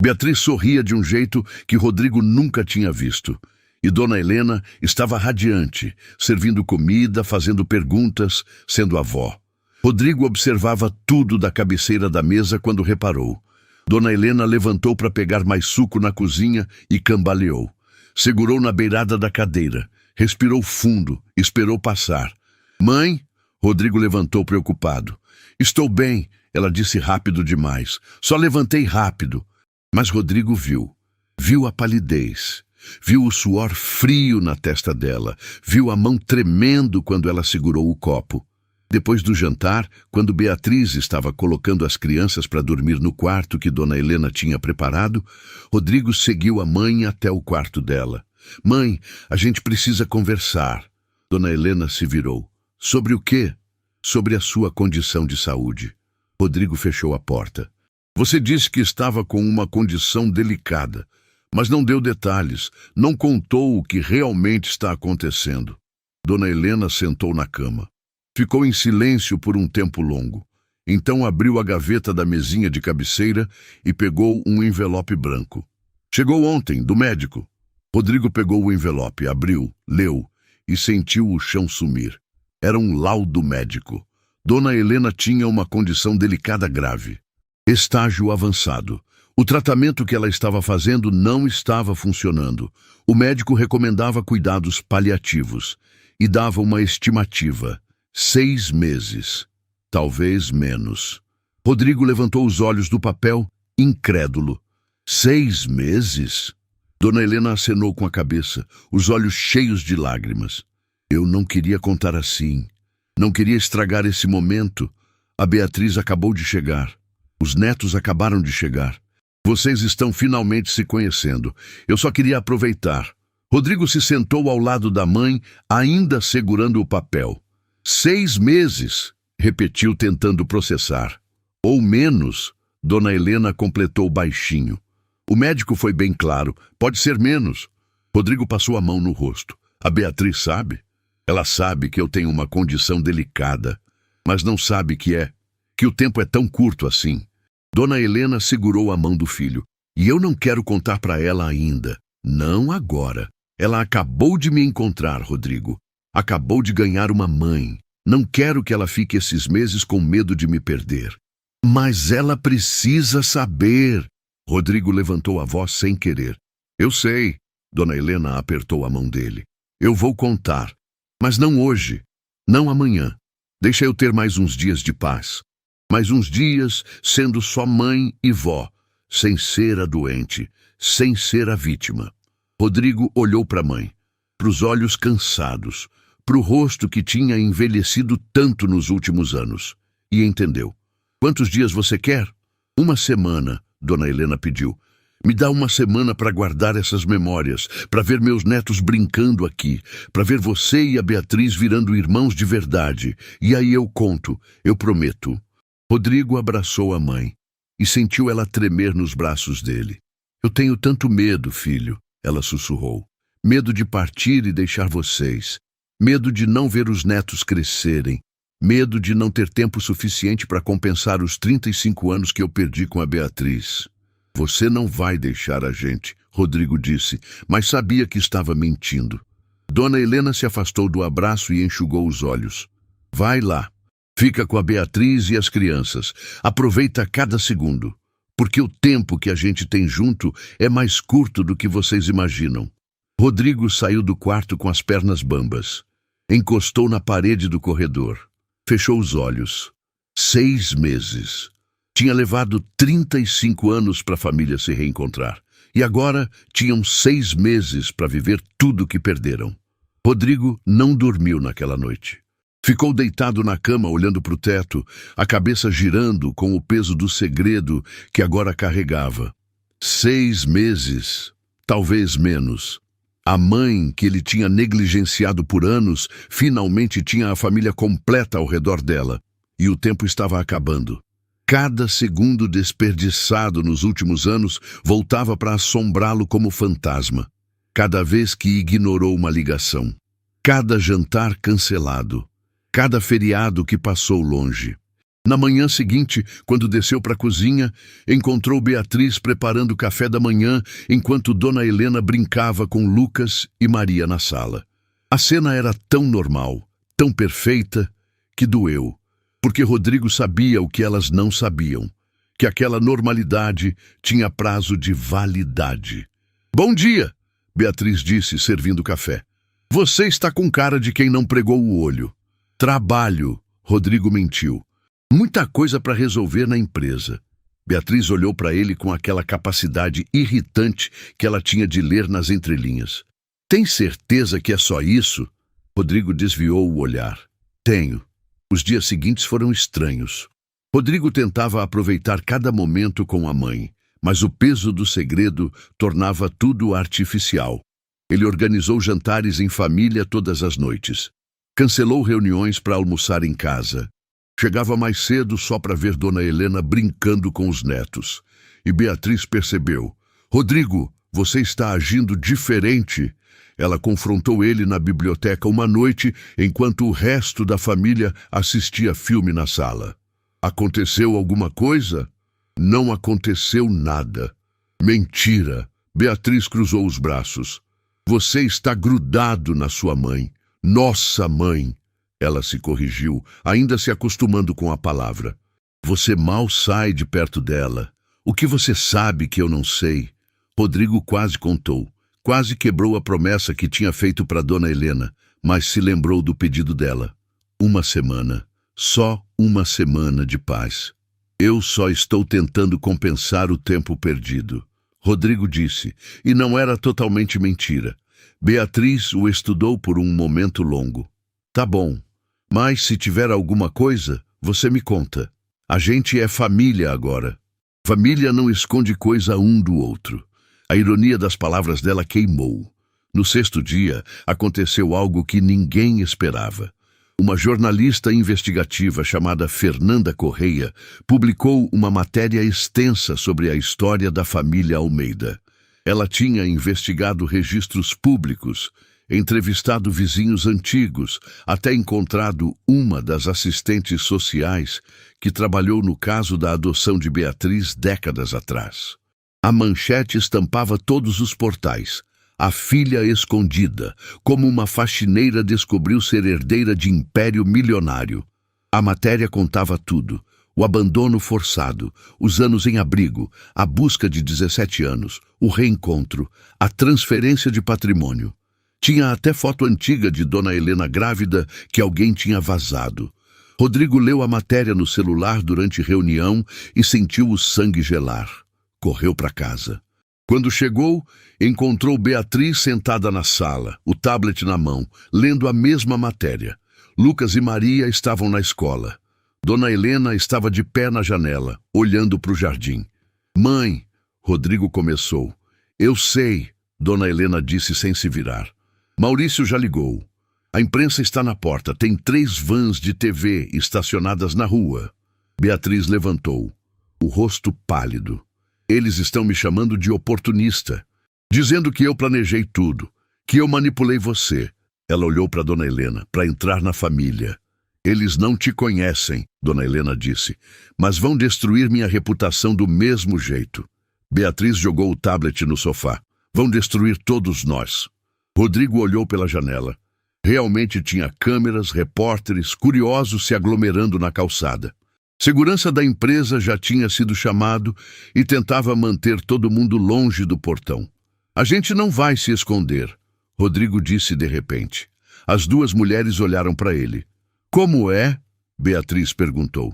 Beatriz sorria de um jeito que Rodrigo nunca tinha visto. E Dona Helena estava radiante, servindo comida, fazendo perguntas, sendo avó. Rodrigo observava tudo da cabeceira da mesa quando reparou. Dona Helena levantou para pegar mais suco na cozinha e cambaleou. Segurou na beirada da cadeira, respirou fundo, esperou passar. Mãe? Rodrigo levantou preocupado. Estou bem, ela disse rápido demais. Só levantei rápido. Mas Rodrigo viu. Viu a palidez. Viu o suor frio na testa dela. Viu a mão tremendo quando ela segurou o copo. Depois do jantar, quando Beatriz estava colocando as crianças para dormir no quarto que Dona Helena tinha preparado, Rodrigo seguiu a mãe até o quarto dela. Mãe, a gente precisa conversar. Dona Helena se virou. Sobre o quê? Sobre a sua condição de saúde. Rodrigo fechou a porta. Você disse que estava com uma condição delicada, mas não deu detalhes, não contou o que realmente está acontecendo. Dona Helena sentou na cama. Ficou em silêncio por um tempo longo. Então abriu a gaveta da mesinha de cabeceira e pegou um envelope branco. Chegou ontem, do médico. Rodrigo pegou o envelope, abriu, leu e sentiu o chão sumir. Era um laudo médico. Dona Helena tinha uma condição delicada grave. Estágio avançado. O tratamento que ela estava fazendo não estava funcionando. O médico recomendava cuidados paliativos e dava uma estimativa. 6 meses. Talvez menos. Rodrigo levantou os olhos do papel, incrédulo. 6 meses? Dona Helena acenou com a cabeça, os olhos cheios de lágrimas. Eu não queria contar assim. Não queria estragar esse momento. A Beatriz acabou de chegar. Os netos acabaram de chegar. Vocês estão finalmente se conhecendo. Eu só queria aproveitar. Rodrigo se sentou ao lado da mãe, ainda segurando o papel. 6 meses, repetiu tentando processar. Ou menos, Dona Helena completou baixinho. O médico foi bem claro, pode ser menos. Rodrigo passou a mão no rosto. A Beatriz sabe? Ela sabe que eu tenho uma condição delicada, mas não sabe que o tempo é tão curto assim. Dona Helena segurou a mão do filho. E eu não quero contar para ela ainda. Não agora. Ela acabou de me encontrar, Rodrigo. Acabou de ganhar uma mãe. Não quero que ela fique esses meses com medo de me perder. Mas ela precisa saber. Rodrigo levantou a voz sem querer. Eu sei. Dona Helena apertou a mão dele. Eu vou contar. Mas não hoje. Não amanhã. Deixa eu ter mais uns dias de paz. Mais uns dias sendo só mãe e vó. Sem ser a doente. Sem ser a vítima. Rodrigo olhou para a mãe. Para os olhos cansados. Para o rosto que tinha envelhecido tanto nos últimos anos. E entendeu. Quantos dias você quer? 1 semana, Dona Helena pediu. Me dá 1 semana para guardar essas memórias, para ver meus netos brincando aqui, para ver você e a Beatriz virando irmãos de verdade. E aí eu conto, eu prometo. Rodrigo abraçou a mãe e sentiu ela tremer nos braços dele. Eu tenho tanto medo, filho, ela sussurrou. Medo de partir e deixar vocês. Medo de não ver os netos crescerem. Medo de não ter tempo suficiente para compensar os 35 anos que eu perdi com a Beatriz. Você não vai deixar a gente, Rodrigo disse, mas sabia que estava mentindo. Dona Helena se afastou do abraço e enxugou os olhos. Vai lá. Fica com a Beatriz e as crianças. Aproveita cada segundo. Porque o tempo que a gente tem junto é mais curto do que vocês imaginam. Rodrigo saiu do quarto com as pernas bambas. Encostou na parede do corredor. Fechou os olhos. 6 meses. Tinha levado 35 anos para a família se reencontrar. E agora tinham 6 meses para viver tudo que perderam. Rodrigo não dormiu naquela noite. Ficou deitado na cama olhando para o teto, a cabeça girando com o peso do segredo que agora carregava. 6 meses, talvez menos. A mãe, que ele tinha negligenciado por anos, finalmente tinha a família completa ao redor dela. E o tempo estava acabando. Cada segundo desperdiçado nos últimos anos voltava para assombrá-lo como fantasma. Cada vez que ignorou uma ligação. Cada jantar cancelado. Cada feriado que passou longe. Na manhã seguinte, quando desceu para a cozinha, encontrou Beatriz preparando o café da manhã enquanto Dona Helena brincava com Lucas e Maria na sala. A cena era tão normal, tão perfeita, que doeu, porque Rodrigo sabia o que elas não sabiam, que aquela normalidade tinha prazo de validade. "Bom dia", Beatriz disse, servindo café. "Você está com cara de quem não pregou o olho." "Trabalho", Rodrigo mentiu. "Muita coisa para resolver na empresa." Beatriz olhou para ele com aquela capacidade irritante que ela tinha de ler nas entrelinhas. "Tem certeza que é só isso?" Rodrigo desviou o olhar. "Tenho." Os dias seguintes foram estranhos. Rodrigo tentava aproveitar cada momento com a mãe, mas o peso do segredo tornava tudo artificial. Ele organizou jantares em família todas as noites. Cancelou reuniões para almoçar em casa. Chegava mais cedo só para ver Dona Helena brincando com os netos. E Beatriz percebeu. "Rodrigo, você está agindo diferente." Ela confrontou ele na biblioteca uma noite, enquanto o resto da família assistia filme na sala. "Aconteceu alguma coisa?" "Não aconteceu nada." "Mentira." Beatriz cruzou os braços. "Você está grudado na sua mãe." "Nossa mãe." Ela se corrigiu, ainda se acostumando com a palavra. "Você mal sai de perto dela. O que você sabe que eu não sei?" Rodrigo quase contou. Quase quebrou a promessa que tinha feito para Dona Helena, mas se lembrou do pedido dela. Uma semana. Só uma semana de paz. "Eu só estou tentando compensar o tempo perdido", Rodrigo disse, e não era totalmente mentira. Beatriz o estudou por um momento longo. "Tá bom, mas se tiver alguma coisa, você me conta. A gente é família agora." Família não esconde coisa um do outro. A ironia das palavras dela queimou. No sexto dia, aconteceu algo que ninguém esperava. Uma jornalista investigativa chamada Fernanda Correia publicou uma matéria extensa sobre a história da família Almeida. Ela tinha investigado registros públicos, entrevistado vizinhos antigos, até encontrado uma das assistentes sociais que trabalhou no caso da adoção de Beatriz décadas atrás. A manchete estampava todos os portais. "A filha escondida, como uma faxineira descobriu ser herdeira de império milionário." A matéria contava tudo. O abandono forçado, os anos em abrigo, a busca de 17 anos, o reencontro, a transferência de patrimônio. Tinha até foto antiga de Dona Helena grávida que alguém tinha vazado. Rodrigo leu a matéria no celular durante reunião e sentiu o sangue gelar. Correu para casa. Quando chegou, encontrou Beatriz sentada na sala, o tablet na mão, lendo a mesma matéria. Lucas e Maria estavam na escola. Dona Helena estava de pé na janela, olhando para o jardim. "Mãe", Rodrigo começou. "Eu sei", Dona Helena disse sem se virar. "Maurício já ligou. A imprensa está na porta, tem 3 vans de TV estacionadas na rua." Beatriz levantou, o rosto pálido. "Eles estão me chamando de oportunista, dizendo que eu planejei tudo, que eu manipulei você." Ela olhou para Dona Helena, para entrar na família. "Eles não te conhecem", Dona Helena disse, "mas vão destruir minha reputação do mesmo jeito." Beatriz jogou o tablet no sofá. "Vão destruir todos nós." Rodrigo olhou pela janela. Realmente tinha câmeras, repórteres, curiosos se aglomerando na calçada. Segurança da empresa já tinha sido chamado e tentava manter todo mundo longe do portão. "A gente não vai se esconder", Rodrigo disse de repente. As 2 mulheres olharam para ele. "Como é?" Beatriz perguntou.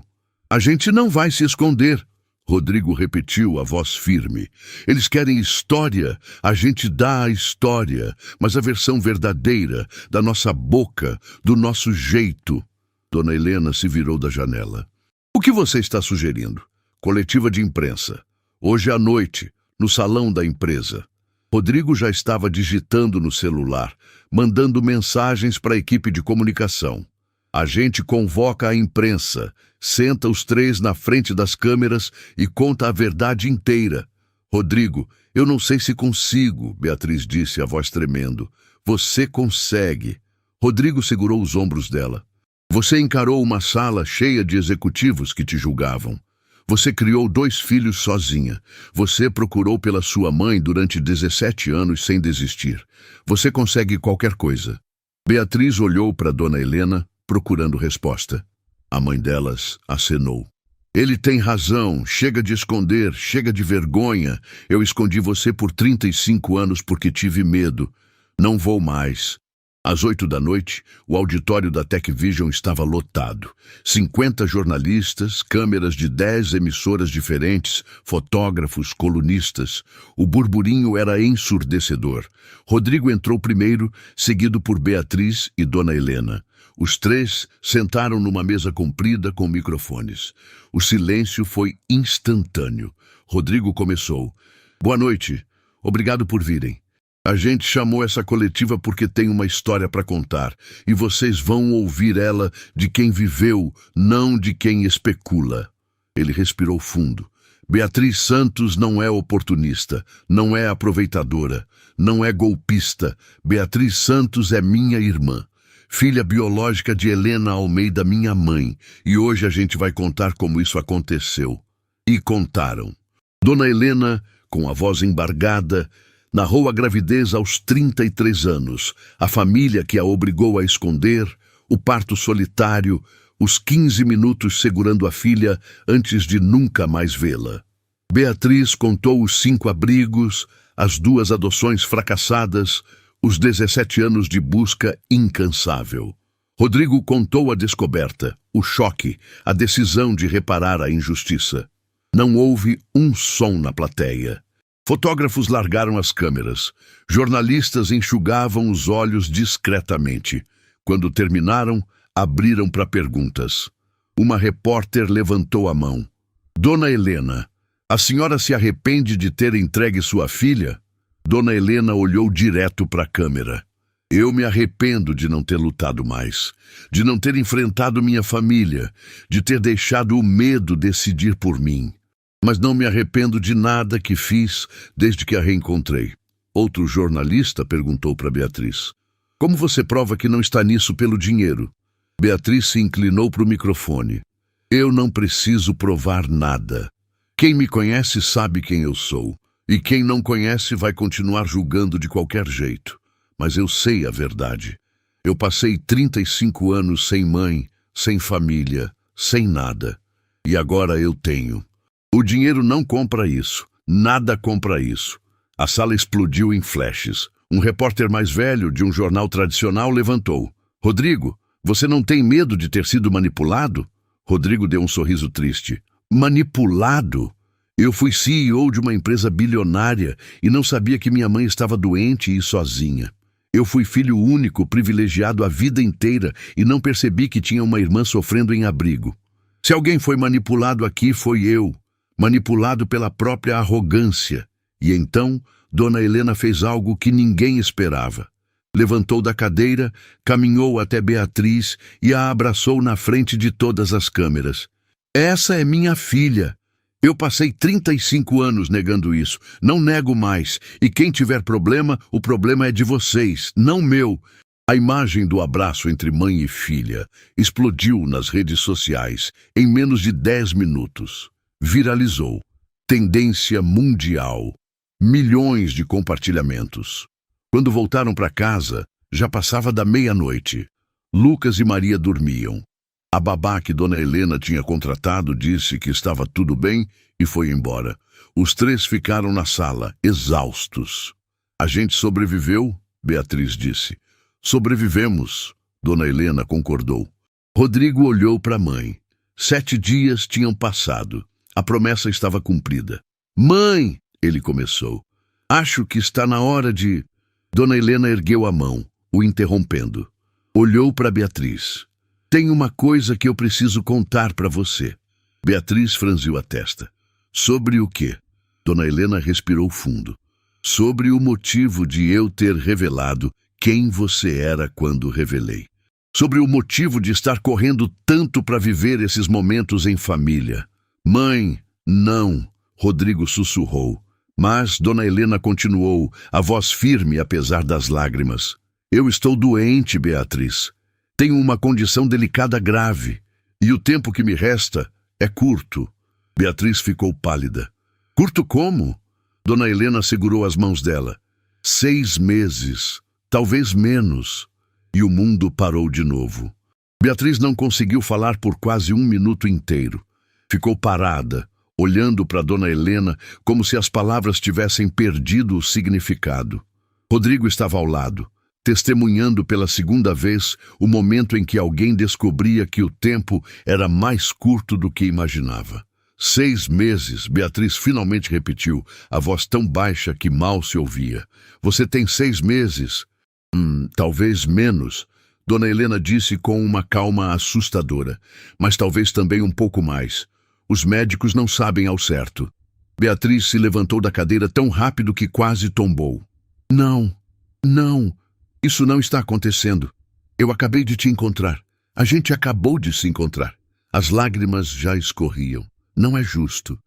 "A gente não vai se esconder", Rodrigo repetiu, a voz firme. "Eles querem história, a gente dá a história, mas a versão verdadeira, da nossa boca, do nosso jeito." Dona Helena se virou da janela. "O que você está sugerindo?" "Coletiva de imprensa. Hoje à noite, no salão da empresa." Rodrigo já estava digitando no celular, mandando mensagens para a equipe de comunicação. "A gente convoca a imprensa, senta os 3 na frente das câmeras e conta a verdade inteira." "Rodrigo, eu não sei se consigo", Beatriz disse, a voz tremendo. "Você consegue." Rodrigo segurou os ombros dela. Você encarou uma sala cheia de executivos que te julgavam. Você criou 2 filhos sozinha. Você procurou pela sua mãe durante 17 anos sem desistir. Você consegue qualquer coisa. Beatriz olhou para Dona Helena, procurando resposta. A mãe delas acenou. Ele tem razão, chega de esconder, chega de vergonha. Eu escondi você por 35 anos porque tive medo. Não vou mais. Às 8 da noite, o auditório da TechVision estava lotado. 50 jornalistas, câmeras de 10 emissoras diferentes, fotógrafos, colunistas. O burburinho era ensurdecedor. Rodrigo entrou primeiro, seguido por Beatriz e Dona Helena. Os 3 sentaram numa mesa comprida com microfones. O silêncio foi instantâneo. Rodrigo começou. Boa noite. Obrigado por virem. A gente chamou essa coletiva porque tem uma história para contar, e vocês vão ouvir ela de quem viveu, não de quem especula. Ele respirou fundo. Beatriz Santos não é oportunista, não é aproveitadora, não é golpista. Beatriz Santos é minha irmã, filha biológica de Helena Almeida, minha mãe, e hoje a gente vai contar como isso aconteceu. E contaram. Dona Helena, com a voz embargada, narrou a gravidez aos 33 anos, a família que a obrigou a esconder, o parto solitário, os 15 minutos segurando a filha antes de nunca mais vê-la. Beatriz contou os 5 abrigos, as 2 adoções fracassadas, os 17 anos de busca incansável. Rodrigo contou a descoberta, o choque, a decisão de reparar a injustiça. Não houve um som na plateia. Fotógrafos largaram as câmeras. Jornalistas enxugavam os olhos discretamente. Quando terminaram, abriram para perguntas. Uma repórter levantou a mão. Dona Helena, a senhora se arrepende de ter entregue sua filha? Dona Helena olhou direto para a câmera. Eu me arrependo de não ter lutado mais, de não ter enfrentado minha família, de ter deixado o medo decidir por mim. Mas não me arrependo de nada que fiz desde que a reencontrei. Outro jornalista perguntou para Beatriz. Como você prova que não está nisso pelo dinheiro? Beatriz se inclinou para o microfone. Eu não preciso provar nada. Quem me conhece sabe quem eu sou. E quem não conhece vai continuar julgando de qualquer jeito. Mas eu sei a verdade. Eu passei 35 anos sem mãe, sem família, sem nada. E agora eu tenho. O dinheiro não compra isso. Nada compra isso. A sala explodiu em flashes. Um repórter mais velho de um jornal tradicional levantou. Rodrigo, você não tem medo de ter sido manipulado? Rodrigo deu um sorriso triste. Manipulado? Eu fui CEO de uma empresa bilionária e não sabia que minha mãe estava doente e sozinha. Eu fui filho único, privilegiado a vida inteira e não percebi que tinha uma irmã sofrendo em abrigo. Se alguém foi manipulado aqui, foi eu. Manipulado pela própria arrogância. E então, Dona Helena fez algo que ninguém esperava. Levantou da cadeira, caminhou até Beatriz e a abraçou na frente de todas as câmeras. Essa é minha filha. Eu passei 35 anos negando isso. Não nego mais. E quem tiver problema, o problema é de vocês, não meu. A imagem do abraço entre mãe e filha explodiu nas redes sociais em menos de 10 minutos. Viralizou. Tendência mundial. Milhões de compartilhamentos. Quando voltaram para casa, já passava da meia-noite. Lucas e Maria dormiam. A babá que Dona Helena tinha contratado disse que estava tudo bem e foi embora. Os 3 ficaram na sala, exaustos. A gente sobreviveu, Beatriz disse. Sobrevivemos, Dona Helena concordou. Rodrigo olhou para a mãe. 7 dias tinham passado. A promessa estava cumprida. Mãe, ele começou. Acho que está na hora de... Dona Helena ergueu a mão, o interrompendo. Olhou para Beatriz. Tem uma coisa que eu preciso contar para você. Beatriz franziu a testa. Sobre o quê? Dona Helena respirou fundo. Sobre o motivo de eu ter revelado quem você era quando revelei. Sobre o motivo de estar correndo tanto para viver esses momentos em família. Mãe, não, Rodrigo sussurrou. Mas Dona Helena continuou, a voz firme apesar das lágrimas. Eu estou doente, Beatriz. Tenho uma condição delicada grave, e o tempo que me resta é curto. Beatriz ficou pálida. Curto como? Dona Helena segurou as mãos dela. 6 meses, talvez menos. E o mundo parou de novo. Beatriz não conseguiu falar por quase 1 minuto inteiro. Ficou parada, olhando para Dona Helena como se as palavras tivessem perdido o significado. Rodrigo estava ao lado, testemunhando pela segunda vez o momento em que alguém descobria que o tempo era mais curto do que imaginava. 6 meses, Beatriz finalmente repetiu, a voz tão baixa que mal se ouvia. Você tem 6 meses? Talvez menos, Dona Helena disse com uma calma assustadora, mas talvez também um pouco mais. Os médicos não sabem ao certo. Beatriz se levantou da cadeira tão rápido que quase tombou. Não, isso não está acontecendo. Eu acabei de te encontrar. A gente acabou de se encontrar. As lágrimas já escorriam. Não é justo.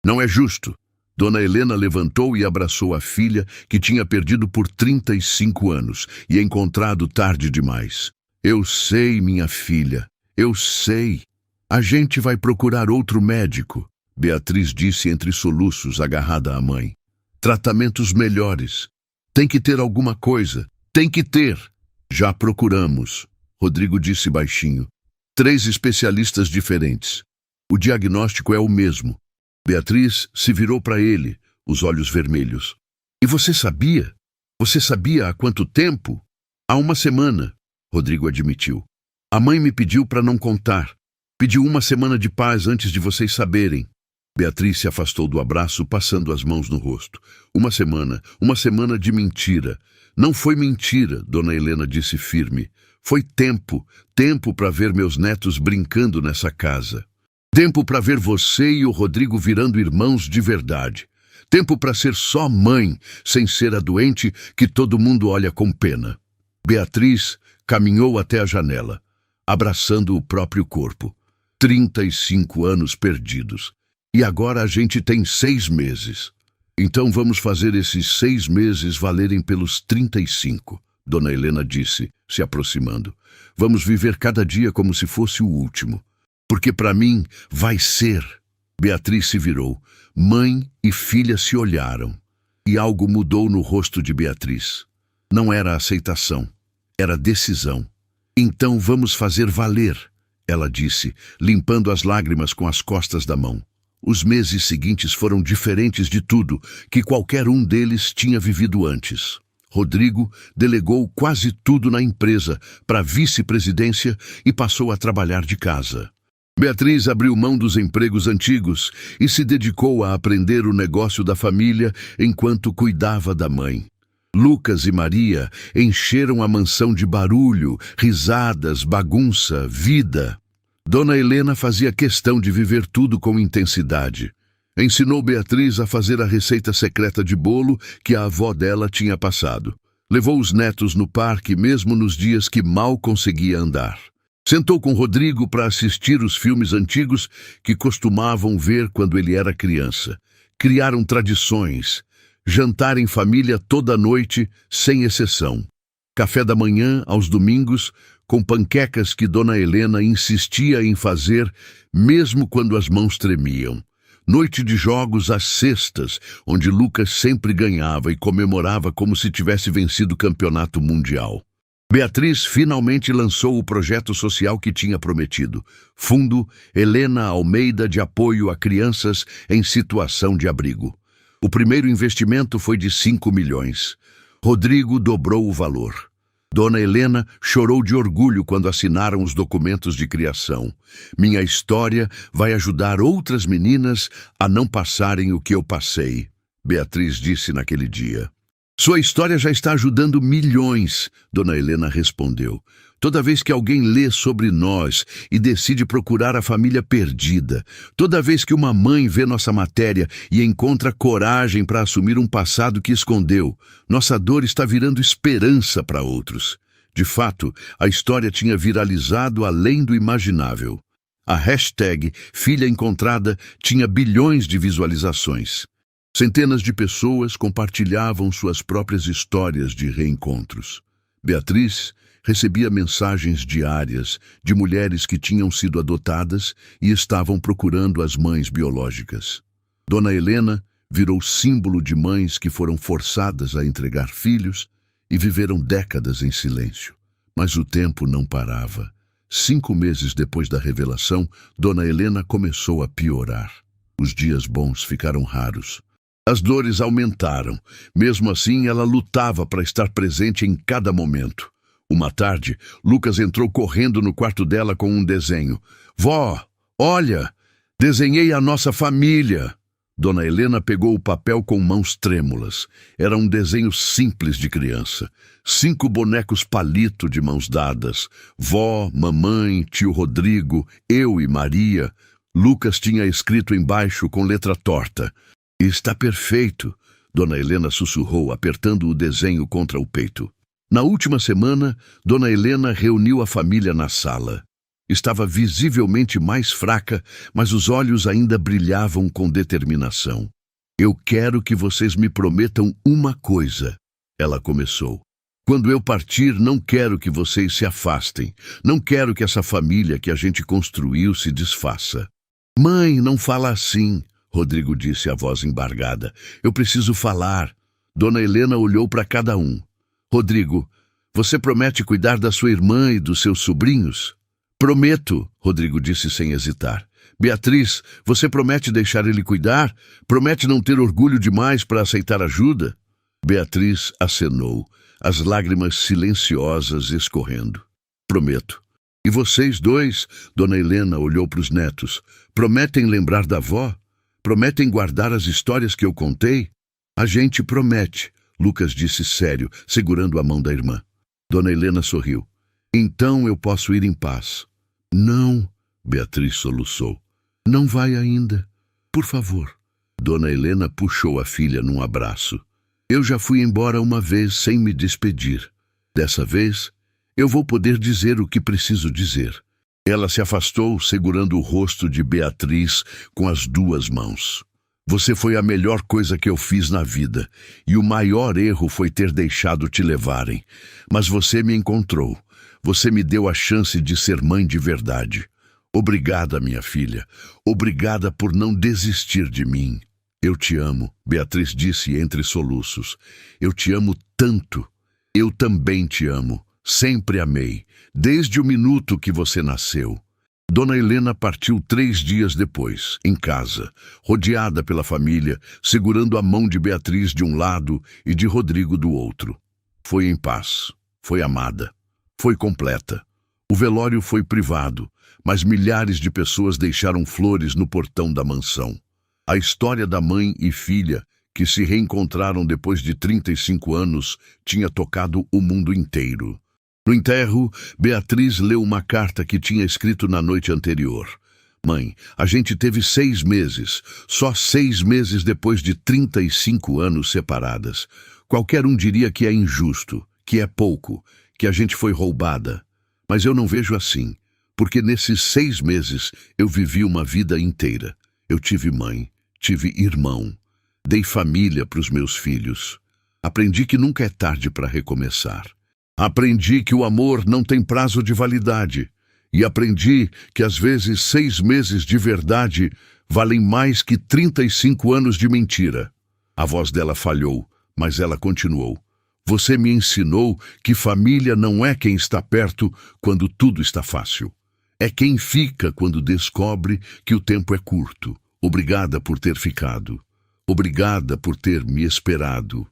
Não é justo. Dona Helena levantou e abraçou a filha, que tinha perdido por 35 anos e encontrado tarde demais. Eu sei, minha filha, eu sei. A gente vai procurar outro médico, Beatriz disse entre soluços, agarrada à mãe. Tratamentos melhores. Tem que ter alguma coisa. Tem que ter. Já procuramos, Rodrigo disse baixinho. 3 especialistas diferentes. O diagnóstico é o mesmo. Beatriz se virou para ele, os olhos vermelhos. E você sabia? Você sabia há quanto tempo? Há 1 semana, Rodrigo admitiu. A mãe me pediu para não contar. Pediu 1 semana de paz antes de vocês saberem. Beatriz se afastou do abraço, passando as mãos no rosto. 1 semana de mentira. Não foi mentira, Dona Helena disse firme. Foi tempo para ver meus netos brincando nessa casa. Tempo para ver você e o Rodrigo virando irmãos de verdade. Tempo para ser só mãe, sem ser a doente que todo mundo olha com pena. Beatriz caminhou até a janela, abraçando o próprio corpo. 35 anos perdidos. E agora a gente tem 6 meses. Então vamos fazer esses 6 meses valerem pelos 35, Dona Helena disse, se aproximando. Vamos viver cada dia como se fosse o último. Porque para mim vai ser. Beatriz se virou. Mãe e filha se olharam. E algo mudou no rosto de Beatriz. Não era aceitação, era decisão. Então vamos fazer valer, ela disse, limpando as lágrimas com as costas da mão. Os meses seguintes foram diferentes de tudo que qualquer um deles tinha vivido antes. Rodrigo delegou quase tudo na empresa para a vice-presidência e passou a trabalhar de casa. Beatriz abriu mão dos empregos antigos e se dedicou a aprender o negócio da família enquanto cuidava da mãe. Lucas e Maria encheram a mansão de barulho, risadas, bagunça, vida. Dona Helena fazia questão de viver tudo com intensidade. Ensinou Beatriz a fazer a receita secreta de bolo que a avó dela tinha passado. Levou os netos no parque mesmo nos dias que mal conseguia andar. Sentou com Rodrigo para assistir os filmes antigos que costumavam ver quando ele era criança. Criaram tradições. Jantar em família toda noite, sem exceção. Café da manhã, aos domingos, com panquecas que Dona Helena insistia em fazer, mesmo quando as mãos tremiam. Noite de jogos às sextas, onde Lucas sempre ganhava e comemorava como se tivesse vencido o campeonato mundial. Beatriz finalmente lançou o projeto social que tinha prometido. Fundo Helena Almeida de Apoio a Crianças em Situação de Abrigo. O primeiro investimento foi de 5 milhões. Rodrigo dobrou o valor. Dona Helena chorou de orgulho quando assinaram os documentos de criação. Minha história vai ajudar outras meninas a não passarem o que eu passei, Beatriz disse naquele dia. Sua história já está ajudando milhões, Dona Helena respondeu. Toda vez que alguém lê sobre nós e decide procurar a família perdida, toda vez que uma mãe vê nossa matéria e encontra coragem para assumir um passado que escondeu, nossa dor está virando esperança para outros. De fato, a história tinha viralizado além do imaginável. A hashtag Filha Encontrada tinha bilhões de visualizações. Centenas de pessoas compartilhavam suas próprias histórias de reencontros. Beatriz Recebia mensagens diárias de mulheres que tinham sido adotadas e estavam procurando as mães biológicas. Dona Helena virou símbolo de mães que foram forçadas a entregar filhos e viveram décadas em silêncio. Mas o tempo não parava. 5 meses depois da revelação, Dona Helena começou a piorar. Os dias bons ficaram raros. As dores aumentaram. Mesmo assim, ela lutava para estar presente em cada momento. Uma tarde, Lucas entrou correndo no quarto dela com um desenho. "Vó, olha! Desenhei a nossa família!" Dona Helena pegou o papel com mãos trêmulas. Era um desenho simples de criança. 5 bonecos palito de mãos dadas. Vó, mamãe, tio Rodrigo, eu e Maria. Lucas tinha escrito embaixo com letra torta: "Está perfeito", Dona Helena sussurrou, apertando o desenho contra o peito. Na última semana, Dona Helena reuniu a família na sala. Estava visivelmente mais fraca, mas os olhos ainda brilhavam com determinação. "Eu quero que vocês me prometam uma coisa", ela começou. "Quando eu partir, não quero que vocês se afastem. Não quero que essa família que a gente construiu se desfaça." "Mãe, não fala assim", Rodrigo disse, a voz embargada. "Eu preciso falar." Dona Helena olhou para cada um. "Rodrigo, você promete cuidar da sua irmã e dos seus sobrinhos?" "Prometo", Rodrigo disse sem hesitar. "Beatriz, você promete deixar ele cuidar? Promete não ter orgulho demais para aceitar ajuda?" Beatriz acenou, as lágrimas silenciosas escorrendo. "Prometo." "E vocês dois?" Dona Helena olhou para os netos. "Prometem lembrar da avó? Prometem guardar as histórias que eu contei?" "A gente promete", Lucas disse sério, segurando a mão da irmã. Dona Helena sorriu. "Então eu posso ir em paz." "Não", Beatriz soluçou. "Não vai ainda. Por favor." Dona Helena puxou a filha num abraço. "Eu já fui embora uma vez sem me despedir. Dessa vez, eu vou poder dizer o que preciso dizer." Ela se afastou, segurando o rosto de Beatriz com as 2 mãos. "Você foi a melhor coisa que eu fiz na vida, e o maior erro foi ter deixado te levarem. Mas você me encontrou. Você me deu a chance de ser mãe de verdade. Obrigada, minha filha. Obrigada por não desistir de mim." "Eu te amo", Beatriz disse entre soluços. "Eu te amo tanto." "Eu também te amo. Sempre amei, desde o minuto que você nasceu." Dona Helena partiu 3 dias depois, em casa, rodeada pela família, segurando a mão de Beatriz de um lado e de Rodrigo do outro. Foi em paz, foi amada, foi completa. O velório foi privado, mas milhares de pessoas deixaram flores no portão da mansão. A história da mãe e filha, que se reencontraram depois de 35 anos, tinha tocado o mundo inteiro. No enterro, Beatriz leu uma carta que tinha escrito na noite anterior. "Mãe, a gente teve 6 meses, só 6 meses depois de 35 anos separadas. Qualquer um diria que é injusto, que é pouco, que a gente foi roubada. Mas eu não vejo assim, porque nesses 6 meses eu vivi uma vida inteira. Eu tive mãe, tive irmão, dei família para os meus filhos. Aprendi que nunca é tarde para recomeçar. Aprendi que o amor não tem prazo de validade. E aprendi que às vezes 6 meses de verdade valem mais que 35 anos de mentira." A voz dela falhou, mas ela continuou. "Você me ensinou que família não é quem está perto quando tudo está fácil. É quem fica quando descobre que o tempo é curto. Obrigada por ter ficado. Obrigada por ter me esperado.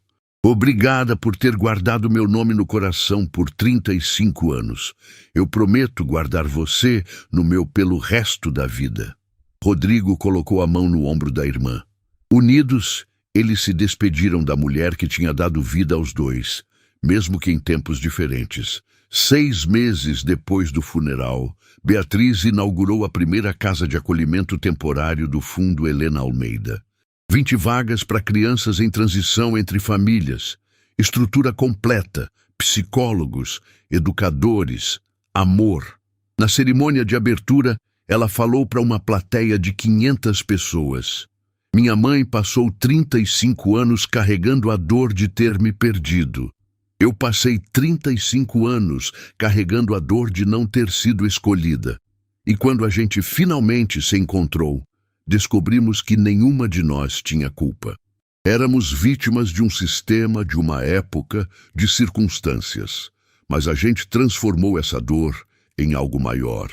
Obrigada por ter guardado meu nome no coração por 35 anos. Eu prometo guardar você no meu pelo resto da vida." Rodrigo colocou a mão no ombro da irmã. Unidos, eles se despediram da mulher que tinha dado vida aos dois, mesmo que em tempos diferentes. 6 meses depois do funeral, Beatriz inaugurou a primeira casa de acolhimento temporário do Fundo Helena Almeida. 20 vagas para crianças em transição entre famílias, estrutura completa, psicólogos, educadores, amor. Na cerimônia de abertura, ela falou para uma plateia de 500 pessoas. "Minha mãe passou 35 anos carregando a dor de ter me perdido. Eu passei 35 anos carregando a dor de não ter sido escolhida. E quando a gente finalmente se encontrou, descobrimos que nenhuma de nós tinha culpa. Éramos vítimas de um sistema, de uma época, de circunstâncias. Mas a gente transformou essa dor em algo maior.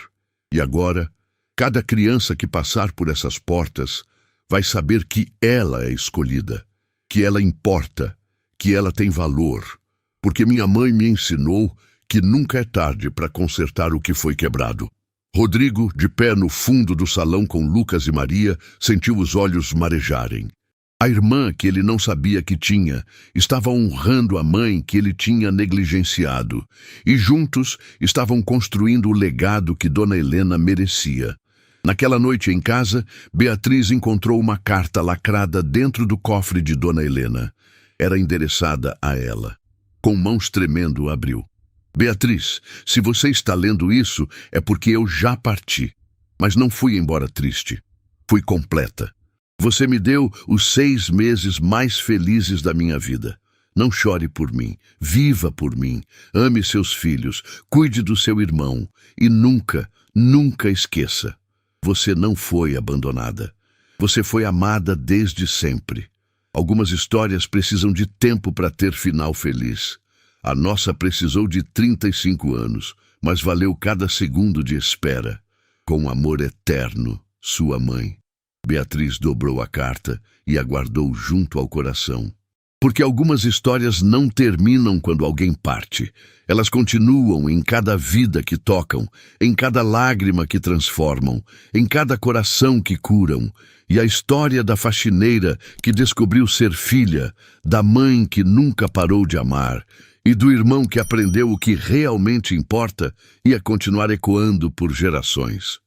E agora, cada criança que passar por essas portas vai saber que ela é escolhida, que ela importa, que ela tem valor. Porque minha mãe me ensinou que nunca é tarde para consertar o que foi quebrado. Rodrigo, de pé no fundo do salão com Lucas e Maria, sentiu os olhos marejarem. A irmã, que ele não sabia que tinha, estava honrando a mãe que ele tinha negligenciado, e juntos estavam construindo o legado que Dona Helena merecia. Naquela noite em casa, Beatriz encontrou uma carta lacrada dentro do cofre de Dona Helena. Era endereçada a ela. Com mãos tremendo, abriu. Beatriz, se você está lendo isso, é porque eu já parti. Mas não fui embora triste. Fui completa. Você me deu os 6 meses mais felizes da minha vida. Não chore por mim, viva por mim, ame seus filhos, cuide do seu irmão e nunca, nunca esqueça. Você não foi abandonada. Você foi amada desde sempre. Algumas histórias precisam de tempo para ter final feliz. A nossa precisou de 35 anos, mas valeu cada segundo de espera. Com amor eterno, sua mãe. Beatriz dobrou a carta e a guardou junto ao coração. Porque algumas histórias não terminam quando alguém parte. Elas continuam em cada vida que tocam, em cada lágrima que transformam, em cada coração que curam. E a história da faxineira que descobriu ser filha, da mãe que nunca parou de amar, e do irmão que aprendeu o que realmente importa ia continuar ecoando por gerações.